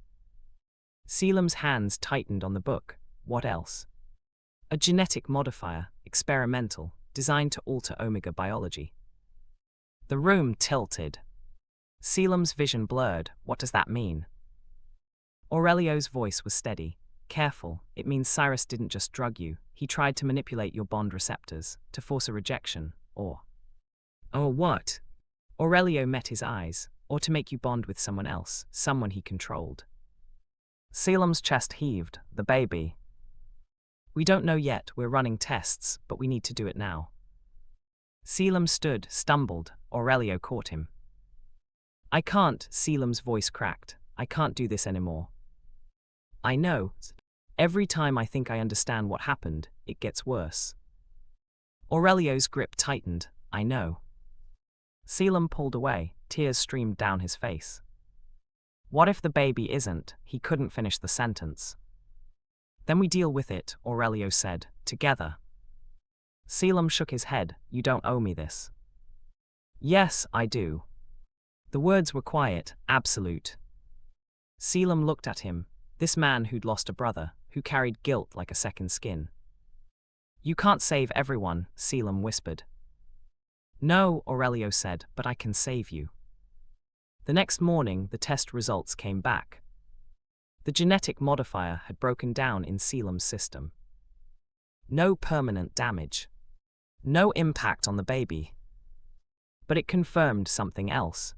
Caelum's hands tightened on the book. What else? A genetic modifier, experimental, designed to alter omega biology. The room tilted. Caelum's vision blurred. What does that mean? Aurelio's voice was steady. Careful, it means Cyrus didn't just drug you, he tried to manipulate your bond receptors, to force a rejection, or what? Aurelio met his eyes, or to make you bond with someone else, someone he controlled. Caelum's chest heaved. The baby. We don't know yet, we're running tests, but we need to do it now. Caelum stood, stumbled. Aurelio caught him. I can't, Caelum's voice cracked. I can't do this anymore. I know. Every time I think I understand what happened, it gets worse. Aurelio's grip tightened. I know. Caelum pulled away. Tears streamed down his face. What if the baby isn't? He couldn't finish the sentence. Then we deal with it, Aurelio said, together. Caelum shook his head. You don't owe me this. Yes, I do. The words were quiet, absolute. Caelum looked at him, this man who'd lost a brother, who carried guilt like a second skin. You can't save everyone, Caelum whispered. No, Aurelio said, but I can save you. The next morning, the test results came back. The genetic modifier had broken down in Caelum's system. No permanent damage. No impact on the baby. But it confirmed something else.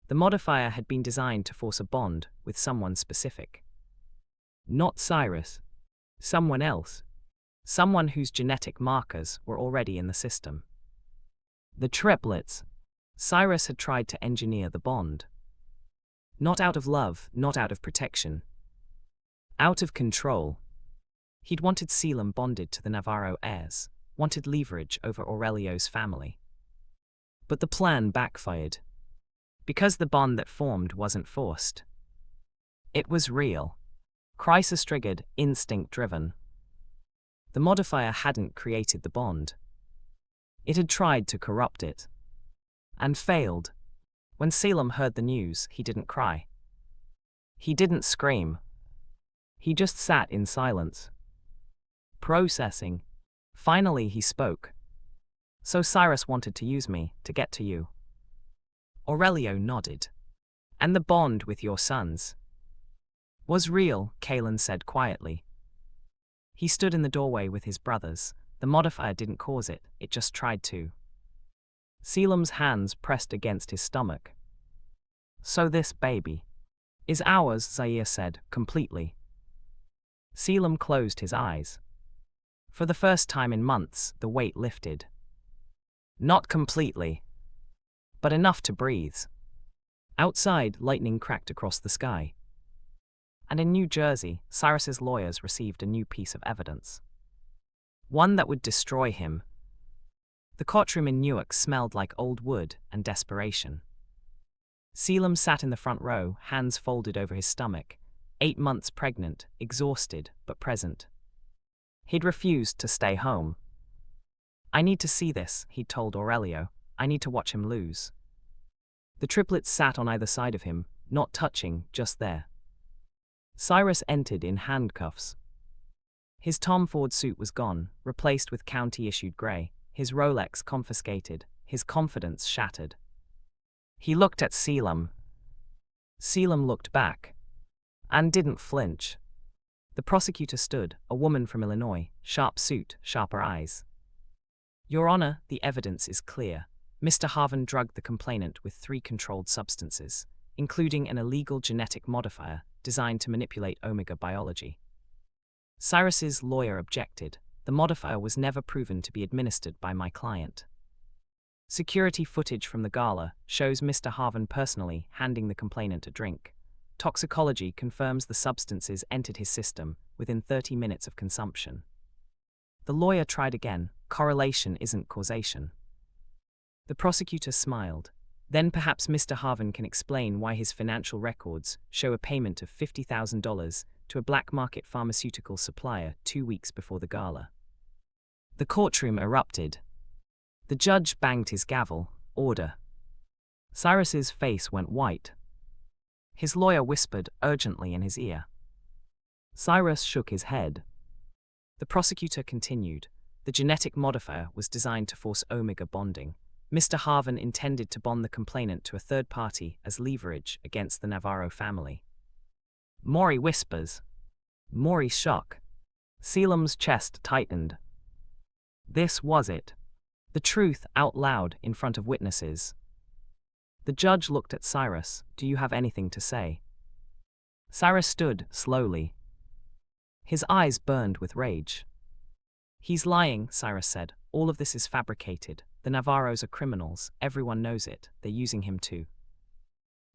The modifier had been designed to force a bond with someone specific. Not Cyrus. Someone else. Someone whose genetic markers were already in the system. The triplets. Cyrus had tried to engineer the bond. Not out of love, not out of protection. Out of control. He'd wanted Caelum bonded to the Navarro heirs, wanted leverage over Aurelio's family. But the plan backfired. Because the bond that formed wasn't forced. It was real. Crisis-triggered, instinct-driven. The modifier hadn't created the bond. It had tried to corrupt it. And failed. When Caelum heard the news, he didn't cry. He didn't scream. He just sat in silence. Processing. Finally he spoke. So Cyrus wanted to use me, to get to you. Aurelio nodded. And the bond with your sons was real, Caelum said quietly. He stood in the doorway with his brothers. The modifier didn't cause it, it just tried to. Caelum's hands pressed against his stomach. So this baby is ours, Zaire said, completely. Caelum closed his eyes. For the first time in months, the weight lifted. Not completely, but enough to breathe. Outside, lightning cracked across the sky. And in New Jersey, Cyrus's lawyers received a new piece of evidence. One that would destroy him. The courtroom in Newark smelled like old wood and desperation. Caelum sat in the front row, hands folded over his stomach, 8 months pregnant, exhausted but present. He'd refused to stay home. I need to see this, he'd told Aurelio. I need to watch him lose. The triplets sat on either side of him, not touching, just there. Cyrus entered in handcuffs. His Tom Ford suit was gone, replaced with county-issued grey, his Rolex confiscated, his confidence shattered. He looked at Caelum. Caelum looked back and didn't flinch. The prosecutor stood, a woman from Illinois, sharp suit, sharper eyes. Your Honor, the evidence is clear. Mr. Harvin drugged the complainant with 3 controlled substances, including an illegal genetic modifier designed to manipulate omega biology. Cyrus's lawyer objected. The modifier was never proven to be administered by my client. Security footage from the gala shows Mr. Harvin personally handing the complainant a drink. Toxicology confirms the substances entered his system within 30 minutes of consumption. The lawyer tried again. Correlation isn't causation. The prosecutor smiled. Then perhaps Mr. Harvin can explain why his financial records show a payment of $50,000 to a black market pharmaceutical supplier 2 weeks before the gala. The courtroom erupted. The judge banged his gavel. Order. Cyrus's face went white. His lawyer whispered urgently in his ear. Cyrus shook his head. The prosecutor continued. The genetic modifier was designed to force omega bonding. Mr. Harvin intended to bond the complainant to a third party as leverage against the Navarro family. Maury whispers. Maury's shock. Caelum's chest tightened. This was it. The truth out loud in front of witnesses. The judge looked at Cyrus. Do you have anything to say? Cyrus stood slowly. His eyes burned with rage. He's lying, Cyrus said. All of this is fabricated. The Navarros are criminals. Everyone knows it. They're using him too.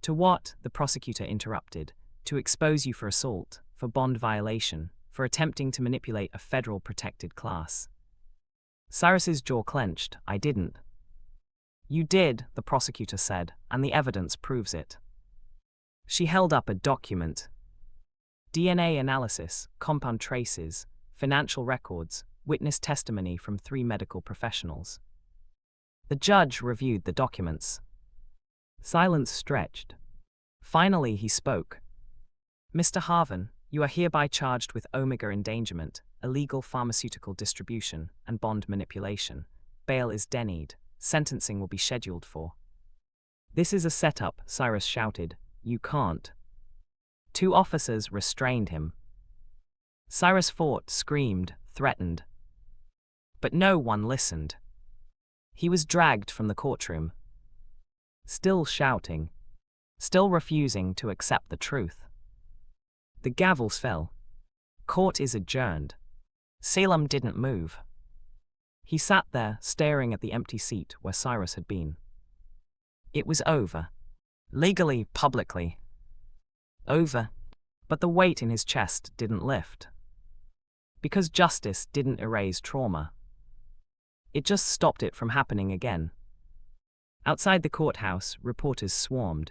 To what? The prosecutor interrupted. To expose you for assault, for bond violation, for attempting to manipulate a federal protected class. Cyrus's jaw clenched. I didn't. You did, the prosecutor said, and the evidence proves it. She held up a document. DNA analysis, compound traces, financial records, witness testimony from 3 medical professionals. The judge reviewed the documents. Silence stretched. Finally he spoke. Mr. Harvin, you are hereby charged with omega endangerment, illegal pharmaceutical distribution, and bond manipulation. Bail is denied. Sentencing will be scheduled for. This is a setup, Cyrus shouted. You can't. 2 officers restrained him. Cyrus fought, screamed, threatened. But no one listened. He was dragged from the courtroom. Still shouting. Still refusing to accept the truth. The gavels fell. Court is adjourned. Caelum didn't move. He sat there, staring at the empty seat where Cyrus had been. It was over. Legally, publicly. Over. But the weight in his chest didn't lift. Because justice didn't erase trauma. It just stopped it from happening again. Outside the courthouse, reporters swarmed.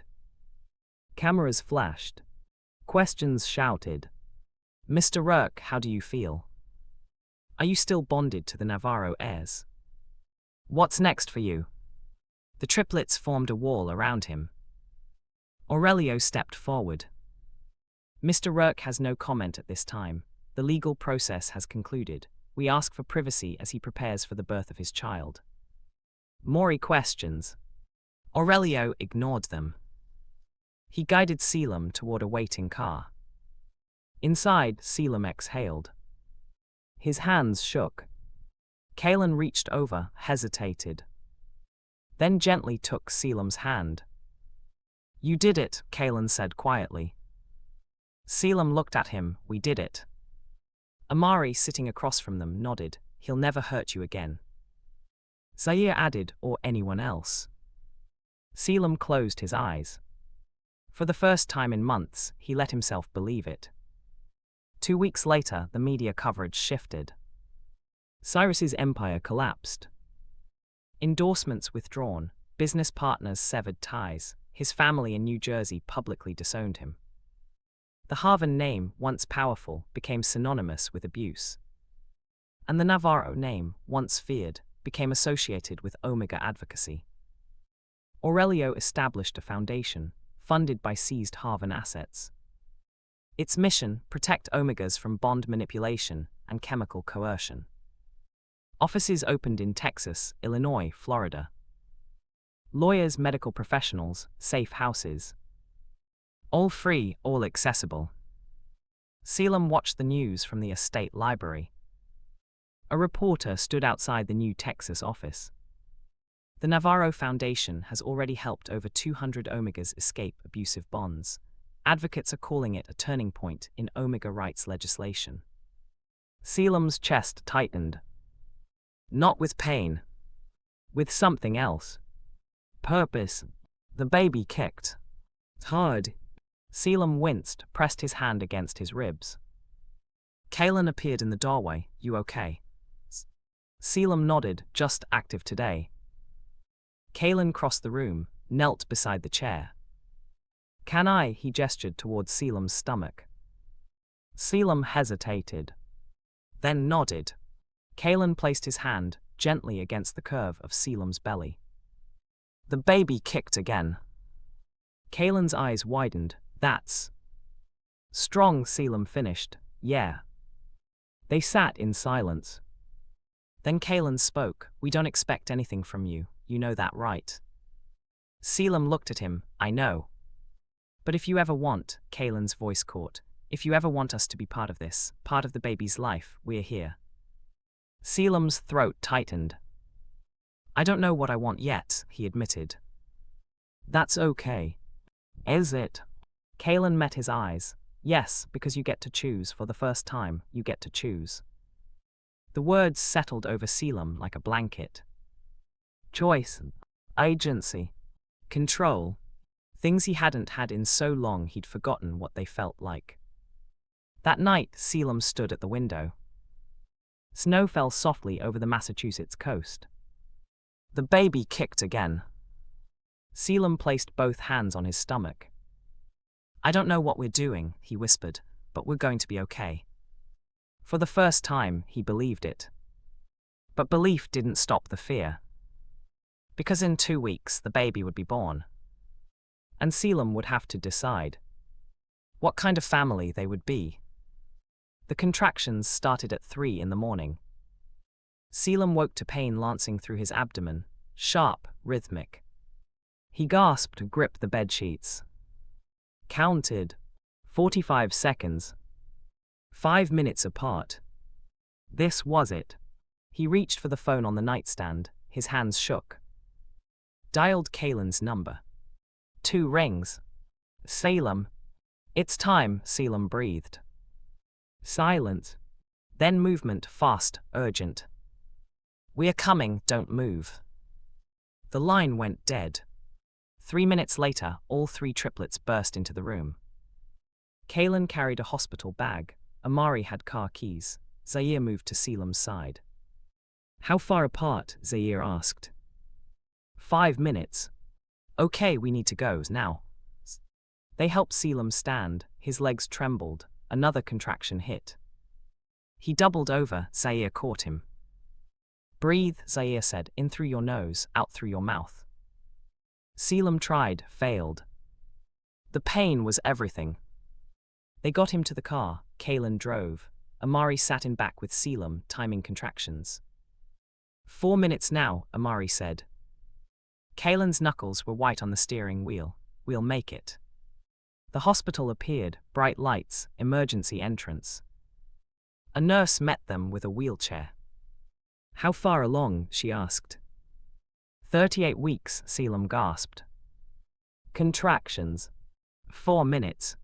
Cameras flashed. Questions shouted. Mr. Rourke, how do you feel? Are you still bonded to the Navarro heirs? What's next for you? The triplets formed a wall around him. Aurelio stepped forward. Mr. Rourke has no comment at this time. The legal process has concluded. We ask for privacy as he prepares for the birth of his child. Maury questions. Aurelio ignored them. He guided Caelum toward a waiting car. Inside, Caelum exhaled. His hands shook. Caelum reached over, hesitated. Then gently took Caelum's hand. You did it, Caelum said quietly. Caelum looked at him. We did it. Amari, sitting across from them, nodded. He'll never hurt you again. Zaire added, or anyone else. Caelum closed his eyes. For the first time in months, he let himself believe it. 2 weeks later, the media coverage shifted. Cyrus's empire collapsed. Endorsements withdrawn, business partners severed ties, his family in New Jersey publicly disowned him. The Harvin name, once powerful, became synonymous with abuse. And the Navarro name, once feared, became associated with omega advocacy. Aurelio established a foundation, funded by seized Harvin assets. Its mission, protect omegas from bond manipulation and chemical coercion. Offices opened in Texas, Illinois, Florida. Lawyers, medical professionals, safe houses. All free, all accessible. Caelum watched the news from the estate library. A reporter stood outside the new Texas office. The Navarro Foundation has already helped over 200 Omegas escape abusive bonds. Advocates are calling it a turning point in Omega rights legislation. Caelum's chest tightened. Not with pain. With something else. Purpose. The baby kicked. Hard. Caelum winced, pressed his hand against his ribs. Caelum appeared in the doorway. You okay? Caelum nodded, just active today. Caelum crossed the room, knelt beside the chair. Can I? He gestured towards Caelum's stomach. Caelum hesitated. Then nodded. Caelum placed his hand gently against the curve of Caelum's belly. The baby kicked again. Caelum's eyes widened. That's strong, Caelum finished. Yeah. They sat in silence. Then Caelum spoke. We don't expect anything from you, you know that, right? Caelum looked at him. I know. But if you ever want, Caelum's voice caught, if you ever want us to be part of this, part of the baby's life, we're here. Caelum's throat tightened. I don't know what I want yet, he admitted. That's okay. Is it? Caelum met his eyes. Yes, because you get to choose. For the first time, you get to choose. The words settled over Caelum like a blanket. Choice. Agency. Control. Things he hadn't had in so long he'd forgotten what they felt like. That night, Caelum stood at the window. Snow fell softly over the Massachusetts coast. The baby kicked again. Caelum placed both hands on his stomach. I don't know what we're doing, he whispered, but we're going to be okay. For the first time, he believed it. But belief didn't stop the fear. Because in 2 weeks, the baby would be born. And Caelum would have to decide what kind of family they would be. The contractions started at 3 in the morning. Caelum woke to pain lancing through his abdomen, sharp, rhythmic. He gasped, gripped the bedsheets. Counted. 45 seconds. 5 minutes apart. This was it. He reached for the phone on the nightstand, his hands shook. Dialed Caelum's number. 2 rings. Caelum. It's time, Caelum breathed. Silence. Then movement, fast, urgent. We are coming, don't move. The line went dead. 3 minutes later, all 3 triplets burst into the room. Caelum carried a hospital bag. Amari had car keys. Zaire moved to Caelum's side. How far apart? Zaire asked. 5 minutes. Okay, we need to go now. They helped Caelum stand. His legs trembled. Another contraction hit. He doubled over. Zaire caught him. Breathe, Zaire said, in through your nose, out through your mouth. Caelum tried, failed. The pain was everything. They got him to the car. Caelum drove. Amari sat in back with Caelum, timing contractions. 4 minutes now, Amari said. Caelum's knuckles were white on the steering wheel. We'll make it. The hospital appeared, bright lights, emergency entrance. A nurse met them with a wheelchair. How far along? She asked. 38 weeks, Caelum gasped. Contractions. 4 minutes.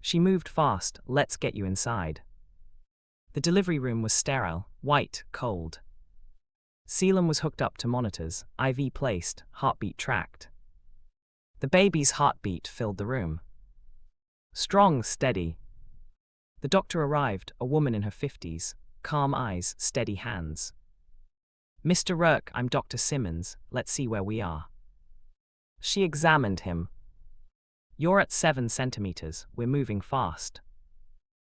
She moved fast. Let's get you inside. The delivery room was sterile, white, cold. Caelum was hooked up to monitors, IV placed, heartbeat tracked. The baby's heartbeat filled the room. Strong, steady. The doctor arrived, a woman in her 50s, calm eyes, steady hands. Mr. Rourke, I'm Dr. Simmons, let's see where we are. She examined him. You're at 7 centimeters, we're moving fast.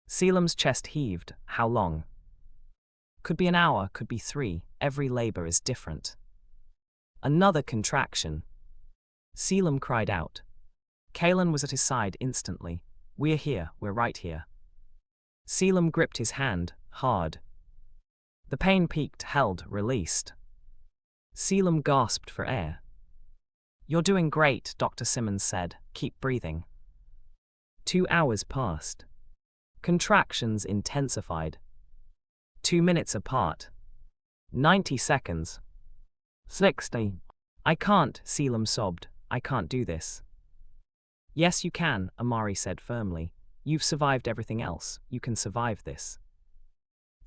Caelum's chest heaved. How long? Could be an hour, could be 3, every labor is different. Another contraction. Caelum cried out. Caelum was at his side instantly. We're here, we're right here. Caelum gripped his hand, hard. The pain peaked, held, released. Caelum gasped for air. You're doing great, Dr. Simmons said. Keep breathing. 2 hours passed. Contractions intensified. 2 minutes apart. 90 seconds. 60. I can't, Caelum sobbed. I can't do this. Yes, you can, Amari said firmly. You've survived everything else. You can survive this.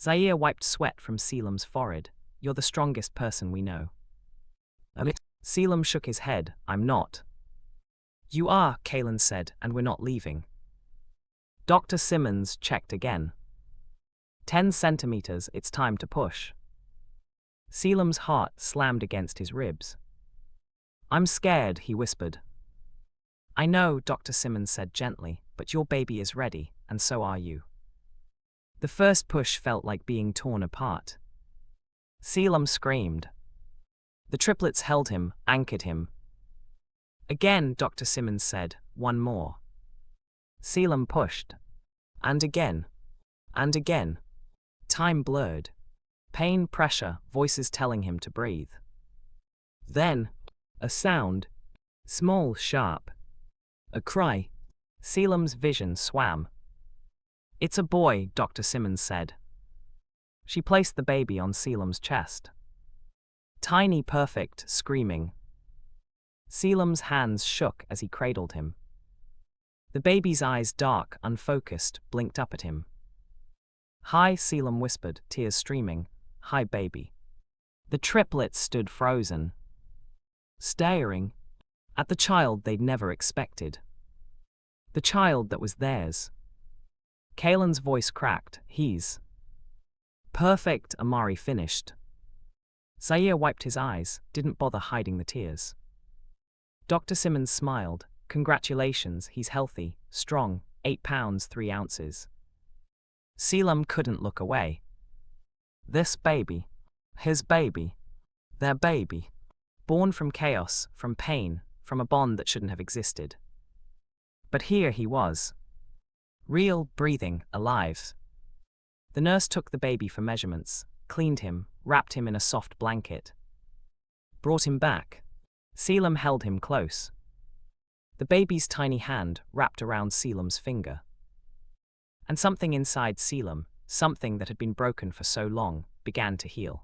Zaire wiped sweat from Caelum's forehead. You're the strongest person we know. Caelum shook his head. I'm not. You are, Caelum said, and we're not leaving. Dr. Simmons checked again. 10 centimeters, it's time to push. Caelum's heart slammed against his ribs. I'm scared, he whispered. I know, Dr. Simmons said gently, but your baby is ready, and so are you. The first push felt like being torn apart. Caelum screamed. The triplets held him, anchored him. Again, Dr. Simmons said, one more. Caelum pushed. And again. And again. Time blurred. Pain, pressure, voices telling him to breathe. Then, a sound. Small, sharp. A cry. Caelum's vision swam. It's a boy, Dr. Simmons said. She placed the baby on Caelum's chest. Tiny, perfect, screaming. Caelum's hands shook as he cradled him. The baby's eyes, dark, unfocused, blinked up at him. Hi, Caelum whispered, tears streaming. Hi, baby. The triplets stood frozen, staring at the child they'd never expected. The child that was theirs. Caelan's voice cracked. He's perfect, Amari finished. Zaire wiped his eyes, didn't bother hiding the tears. Dr. Simmons smiled. Congratulations, he's healthy, strong, 8 pounds 3 ounces. Caelum couldn't look away. This baby, his baby, their baby, born from chaos, from pain, from a bond that shouldn't have existed. But here he was. Real, breathing, alive. The nurse took the baby for measurements, cleaned him, wrapped him in a soft blanket. Brought him back. Caelum held him close. The baby's tiny hand wrapped around Caelum's finger. And something inside Caelum, something that had been broken for so long, began to heal.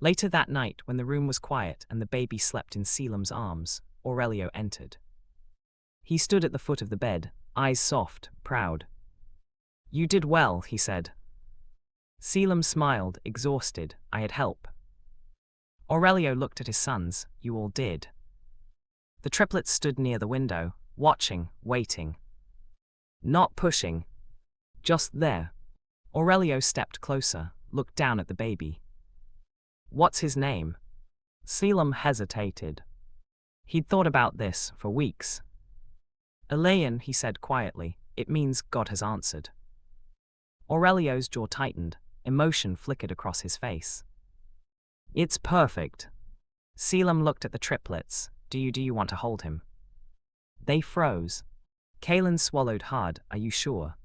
Later that night, when the room was quiet and the baby slept in Caelum's arms, Aurelio entered. He stood at the foot of the bed, eyes soft, proud. You did well, he said. Caelum smiled, exhausted. I had help. Aurelio looked at his sons. You all did. The triplets stood near the window, watching, waiting. Not pushing. Just there. Aurelio stepped closer, looked down at the baby. What's his name? Caelum hesitated. He'd thought about this for weeks. Elaine, he said quietly, it means God has answered. Aurelio's jaw tightened, emotion flickered across his face. It's perfect. Caelum looked at the triplets. Do you want to hold him? They froze. Caelum swallowed hard. Are you sure?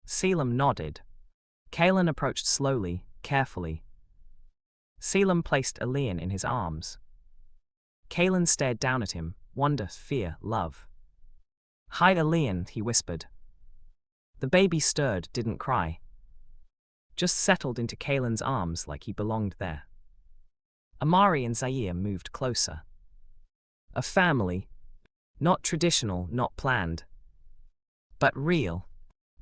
Caelum nodded. Caelum approached slowly, carefully. Caelum placed Elaine in his arms. Caelum stared down at him, wonder, fear, love. Hide Elaine, he whispered. The baby stirred, didn't cry. Just settled into Caelum's arms like he belonged there. Amari and Zaire moved closer. A family. Not traditional, not planned. But real.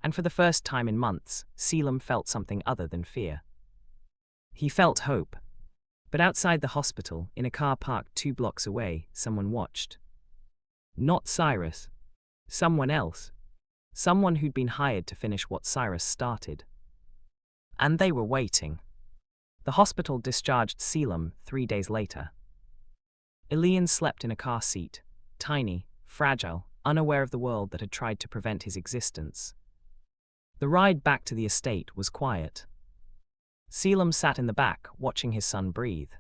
And for the first time in months, Caelum felt something other than fear. He felt hope. But outside the hospital, in a car parked 2 blocks away, someone watched. Not Cyrus. Someone else. Someone who'd been hired to finish what Cyrus started. And they were waiting. The hospital discharged Caelum 3 days later. Elian slept in a car seat, tiny, fragile, unaware of the world that had tried to prevent his existence. The ride back to the estate was quiet. Caelum sat in the back, watching his son breathe.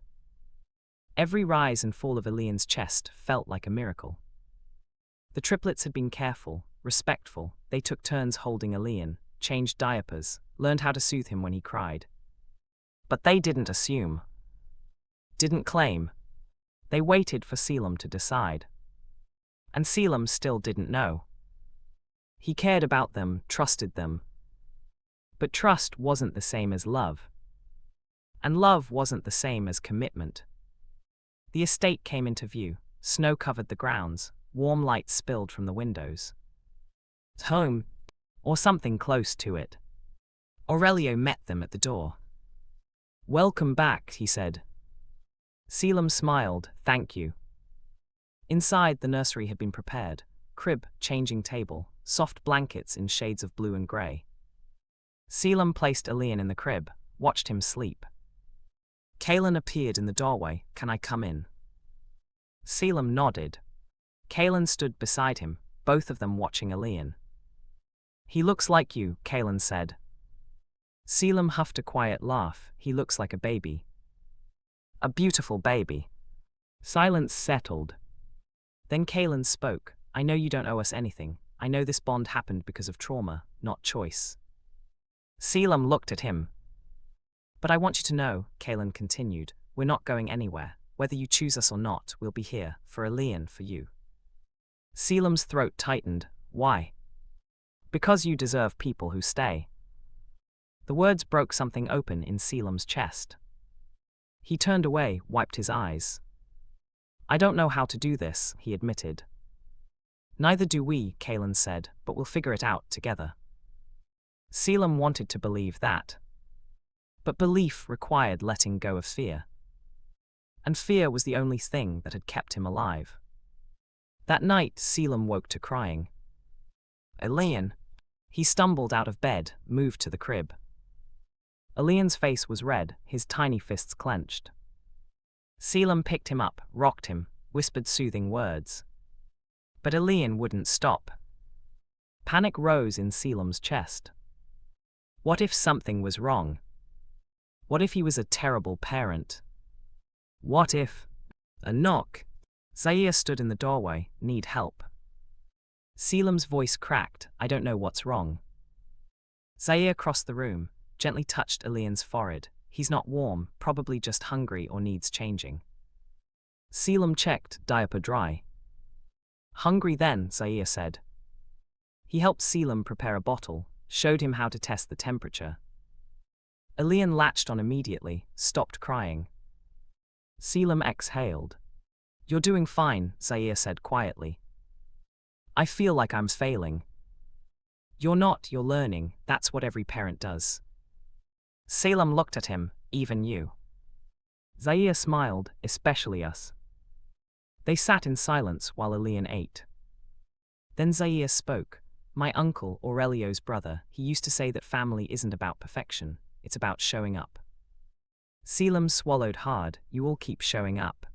Every rise and fall of Elian's chest felt like a miracle. The triplets had been careful, respectful. They took turns holding Elian, changed diapers, learned how to soothe him when he cried. But they didn't assume. Didn't claim. They waited for Caelum to decide. And Caelum still didn't know. He cared about them, trusted them. But trust wasn't the same as love. And love wasn't the same as commitment. The estate came into view. Snow covered the grounds, warm light spilled from the windows. Home, or something close to it. Aurelio met them at the door. "Welcome back," he said. Caelum smiled, "Thank you." Inside, the nursery had been prepared. Crib, changing table, soft blankets in shades of blue and grey. Caelum placed Elian in the crib, watched him sleep. Caelum appeared in the doorway. "Can I come in?" Caelum nodded. Caelum stood beside him, both of them watching Elian. "He looks like you," Caelum said. Caelum huffed a quiet laugh. "He looks like a baby. A beautiful baby." Silence settled. Then Caelum spoke. "I know you don't owe us anything. I know this bond happened because of trauma, not choice." Caelum looked at him. "But I want you to know," Caelum continued, "we're not going anywhere. Whether you choose us or not, we'll be here, for Elian, for you." Caelum's throat tightened. "Why?" "Because you deserve people who stay." The words broke something open in Caelum's chest. He turned away, wiped his eyes. "I don't know how to do this," he admitted. "Neither do we," Caelum said, "but we'll figure it out together." Caelum wanted to believe that. But belief required letting go of fear. And fear was the only thing that had kept him alive. That night, Caelum woke to crying. "Elian!" He stumbled out of bed, moved to the crib. Elian's face was red, his tiny fists clenched. Caelum picked him up, rocked him, whispered soothing words. But Elian wouldn't stop. Panic rose in Caelum's chest. What if something was wrong? What if he was a terrible parent? What if... A knock. Zaire stood in the doorway. "Need help." Caelum's voice cracked. "I don't know what's wrong." Zaire crossed the room, gently touched Elian's forehead. "He's not warm, probably just hungry or needs changing." Caelum checked, diaper dry. "Hungry then," Zaire said. He helped Caelum prepare a bottle, showed him how to test the temperature. Elian latched on immediately, stopped crying. Caelum exhaled. "You're doing fine," Zaire said quietly. "I feel like I'm failing." "You're not, you're learning. That's what every parent does." Caelum looked at him. "Even you." Zaire smiled, "Especially us." They sat in silence while Elian ate. Then Zaire spoke. "My uncle, Aurelio's brother, he used to say that family isn't about perfection, it's about showing up." Caelum swallowed hard. "You all keep showing up."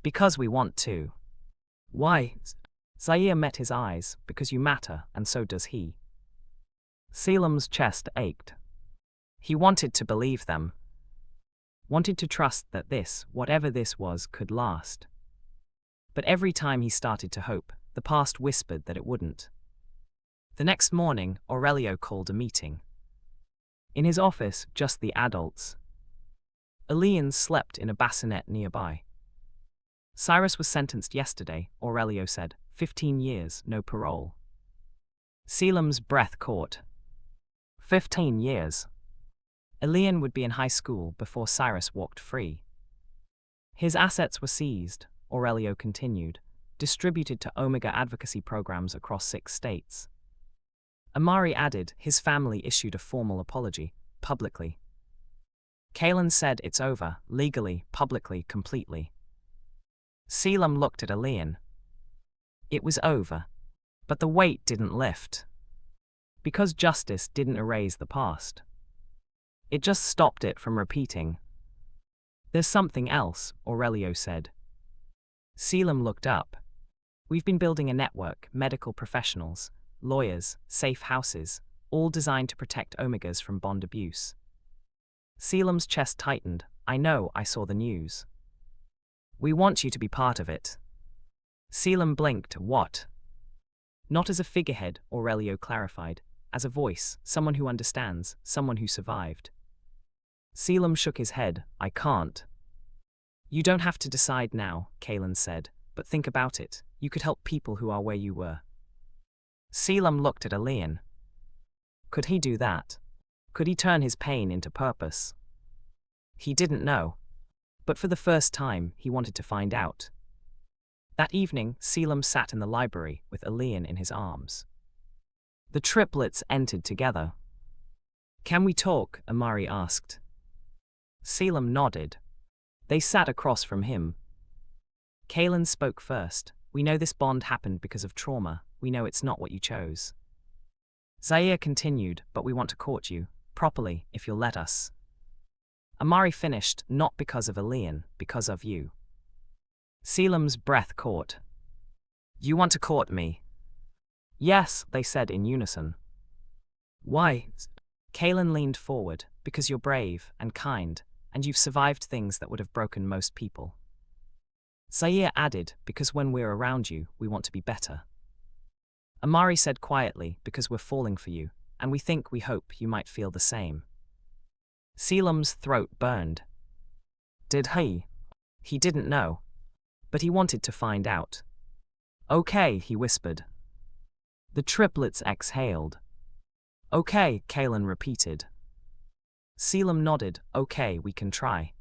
"Because we want to." "Why?" Zaire met his eyes. "Because you matter, and so does he." Caelum's chest ached. He wanted to believe them. Wanted to trust that this, whatever this was, could last. But every time he started to hope, the past whispered that it wouldn't. The next morning, Aurelio called a meeting. In his office, just the adults. Elian slept in a bassinet nearby. "Cyrus was sentenced yesterday," Aurelio said. 15 years, no parole. Caelum's breath caught. 15 years. Elian would be in high school before Cyrus walked free. His assets were seized, Aurelio continued, distributed to Omega advocacy programs across 6 states. Amari added, his family issued a formal apology, publicly. Caelum said it's over, legally, publicly, completely. Caelum looked at Elian. It was over. But the weight didn't lift. Because justice didn't erase the past. It just stopped it from repeating. "There's something else," Aurelio said. Caelum looked up. "We've been building a network, medical professionals, lawyers, safe houses, all designed to protect Omegas from bond abuse." Caelum's chest tightened. "I know, I saw the news." "We want you to be part of it." Caelum blinked. "What?" "Not as a figurehead," Aurelio clarified. "As a voice, someone who understands, someone who survived." Caelum shook his head. "I can't." You don't have to decide now, Caelum said, but think about it. You could help people who are where you were. Caelum looked at Elian. Could he do that? Could he turn his pain into purpose? He didn't know. But for the first time, he wanted to find out. That evening, Caelum sat in the library with Elian in his arms. The triplets entered together. Can we talk? Amari asked. Caelum nodded. They sat across from him. Caelum spoke first. We know this bond happened because of trauma. We know it's not what you chose. Zaire continued, but we want to court you, properly, if you'll let us. Amari finished, not because of Elian, because of you. Caelum's breath caught. You want to court me? Yes, they said in unison. Why? Caelum leaned forward, because you're brave and kind, and you've survived things that would have broken most people. Zaire added, because when we're around you, we want to be better. Amari said quietly, because we're falling for you, and we hope you might feel the same. Caelum's throat burned. Did he? He didn't know. But he wanted to find out. Okay, he whispered. The triplets exhaled. Okay, Caelum repeated. Caelum nodded. Okay, we can try.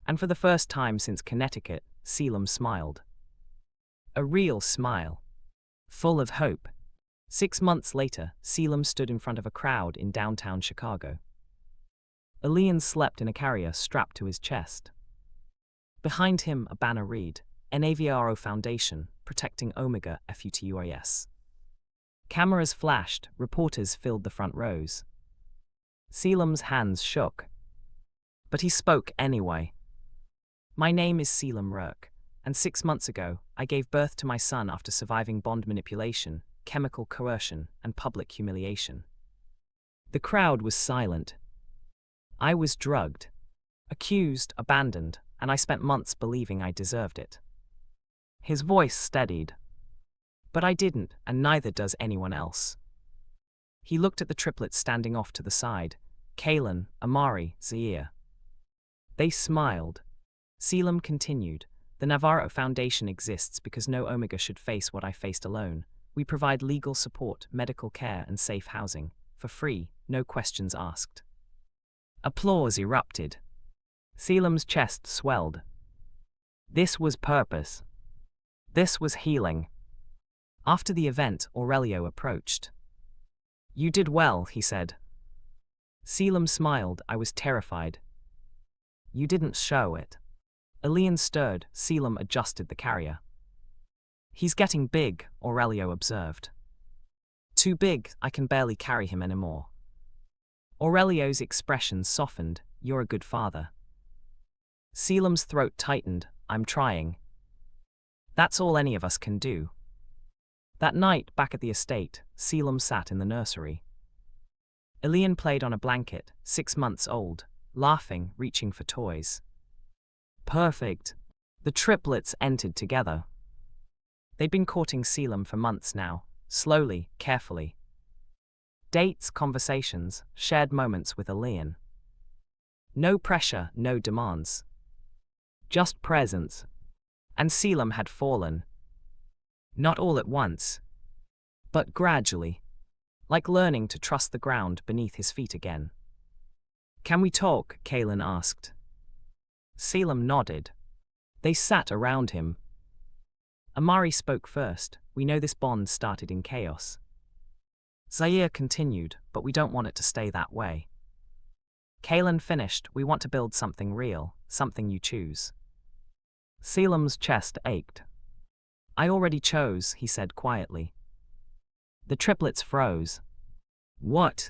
And for the first time since Connecticut, Caelum smiled. A real smile. Full of hope. 6 months later, Caelum stood in front of a crowd in downtown Chicago. Elian slept in a carrier strapped to his chest. Behind him, a banner read, NAVRO Foundation, Protecting Omega FUTUIS. Cameras flashed, reporters filled the front rows. Caelum's hands shook. But he spoke anyway. My name is Caelum Rourke, and 6 months ago, I gave birth to my son after surviving bond manipulation, chemical coercion, and public humiliation. The crowd was silent. I was drugged, accused, abandoned, and I spent months believing I deserved it. His voice steadied. But I didn't, and neither does anyone else. He looked at the triplets standing off to the side, Caelum, Amari, Zaire. They smiled. Caelum continued, the Navarro Foundation exists because no Omega should face what I faced alone. We provide legal support, medical care, and safe housing, for free, no questions asked. Applause erupted. Caelum's chest swelled. This was purpose. This was healing. After the event, Aurelio approached. You did well, he said. Caelum smiled. I was terrified. You didn't show it. Elian stirred. Caelum adjusted the carrier. He's getting big, Aurelio observed. Too big, I can barely carry him anymore. Aurelio's expression softened. You're a good father. Caelum's throat tightened. I'm trying. That's all any of us can do. That night, back at the estate, Caelum sat in the nursery. Elian played on a blanket, 6 months old, laughing, reaching for toys. Perfect. The triplets entered together. They'd been courting Caelum for months now, slowly, carefully. Dates, conversations, shared moments with Elian. No pressure, no demands. Just presence. And Caelum had fallen. Not all at once, but gradually, like learning to trust the ground beneath his feet again. Can we talk? Caelum asked. Caelum nodded. They sat around him. Amari spoke first. We know this bond started in chaos. Zaire continued, but we don't want it to stay that way. Caelum finished. We want to build something real, something you choose. Caelum's chest ached. I already chose, he said quietly. The triplets froze. What?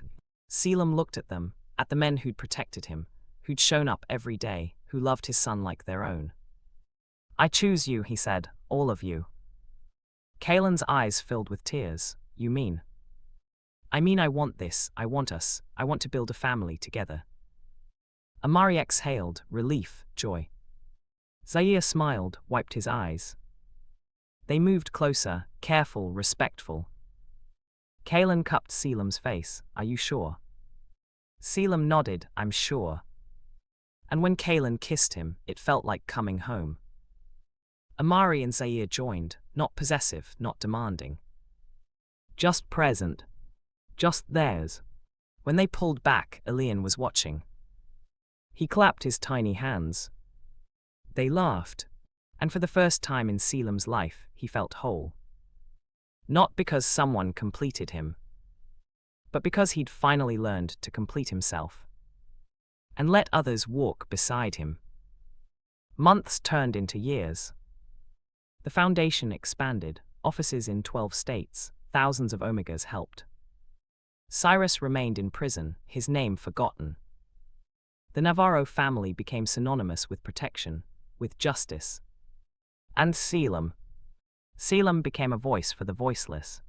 Caelum looked at them, at the men who'd protected him, who'd shown up every day, who loved his son like their own. I choose you, he said, all of you. Caelum's eyes filled with tears. You mean? I mean I want this, I want us, I want to build a family together. Amari exhaled, relief, joy. Zaire smiled, wiped his eyes. They moved closer, careful, respectful. Caelum cupped Caelum's face. Are you sure? Caelum nodded. I'm sure. And when Caelum kissed him, it felt like coming home. Amari and Zaire joined, not possessive, not demanding. Just present. Just theirs. When they pulled back, Elian was watching. He clapped his tiny hands. They laughed, and for the first time in Caelum's life, he felt whole. Not because someone completed him, but because he'd finally learned to complete himself and let others walk beside him. Months turned into years. The foundation expanded, offices in 12 states, thousands of Omegas helped. Cyrus remained in prison, his name forgotten. The Navarro family became synonymous with protection, with justice. And Caelum. Caelum became a voice for the voiceless.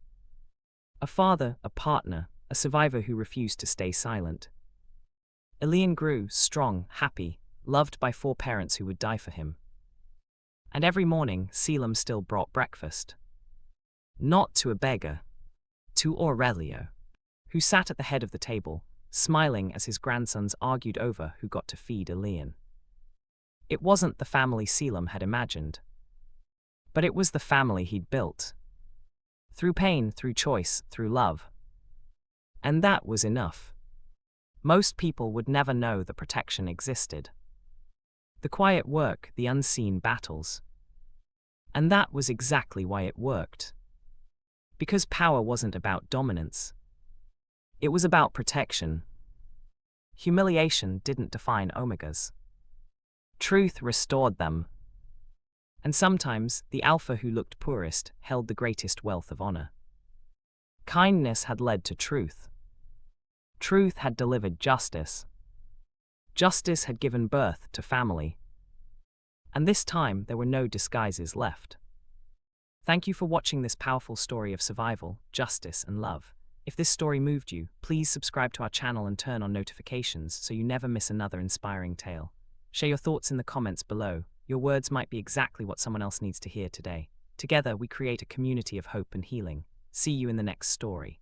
A father, a partner, a survivor who refused to stay silent. Elian grew, strong, happy, loved by 4 parents who would die for him. And every morning, Caelum still brought breakfast. Not to a beggar, to Aurelio, who sat at the head of the table, smiling as his grandsons argued over who got to feed Elian. It wasn't the family Caelum had imagined, but it was the family he'd built. Through pain, through choice, through love. And that was enough. Most people would never know the protection existed. The quiet work, the unseen battles. And that was exactly why it worked. Because power wasn't about dominance. It was about protection. Humiliation didn't define Omegas. Truth restored them. And sometimes, the alpha who looked poorest held the greatest wealth of honor. Kindness had led to truth. Truth had delivered justice. Justice had given birth to family. And this time, there were no disguises left. Thank you for watching this powerful story of survival, justice, and love. If this story moved you, please subscribe to our channel and turn on notifications so you never miss another inspiring tale. Share your thoughts in the comments below. Your words might be exactly what someone else needs to hear today. Together, we create a community of hope and healing. See you in the next story.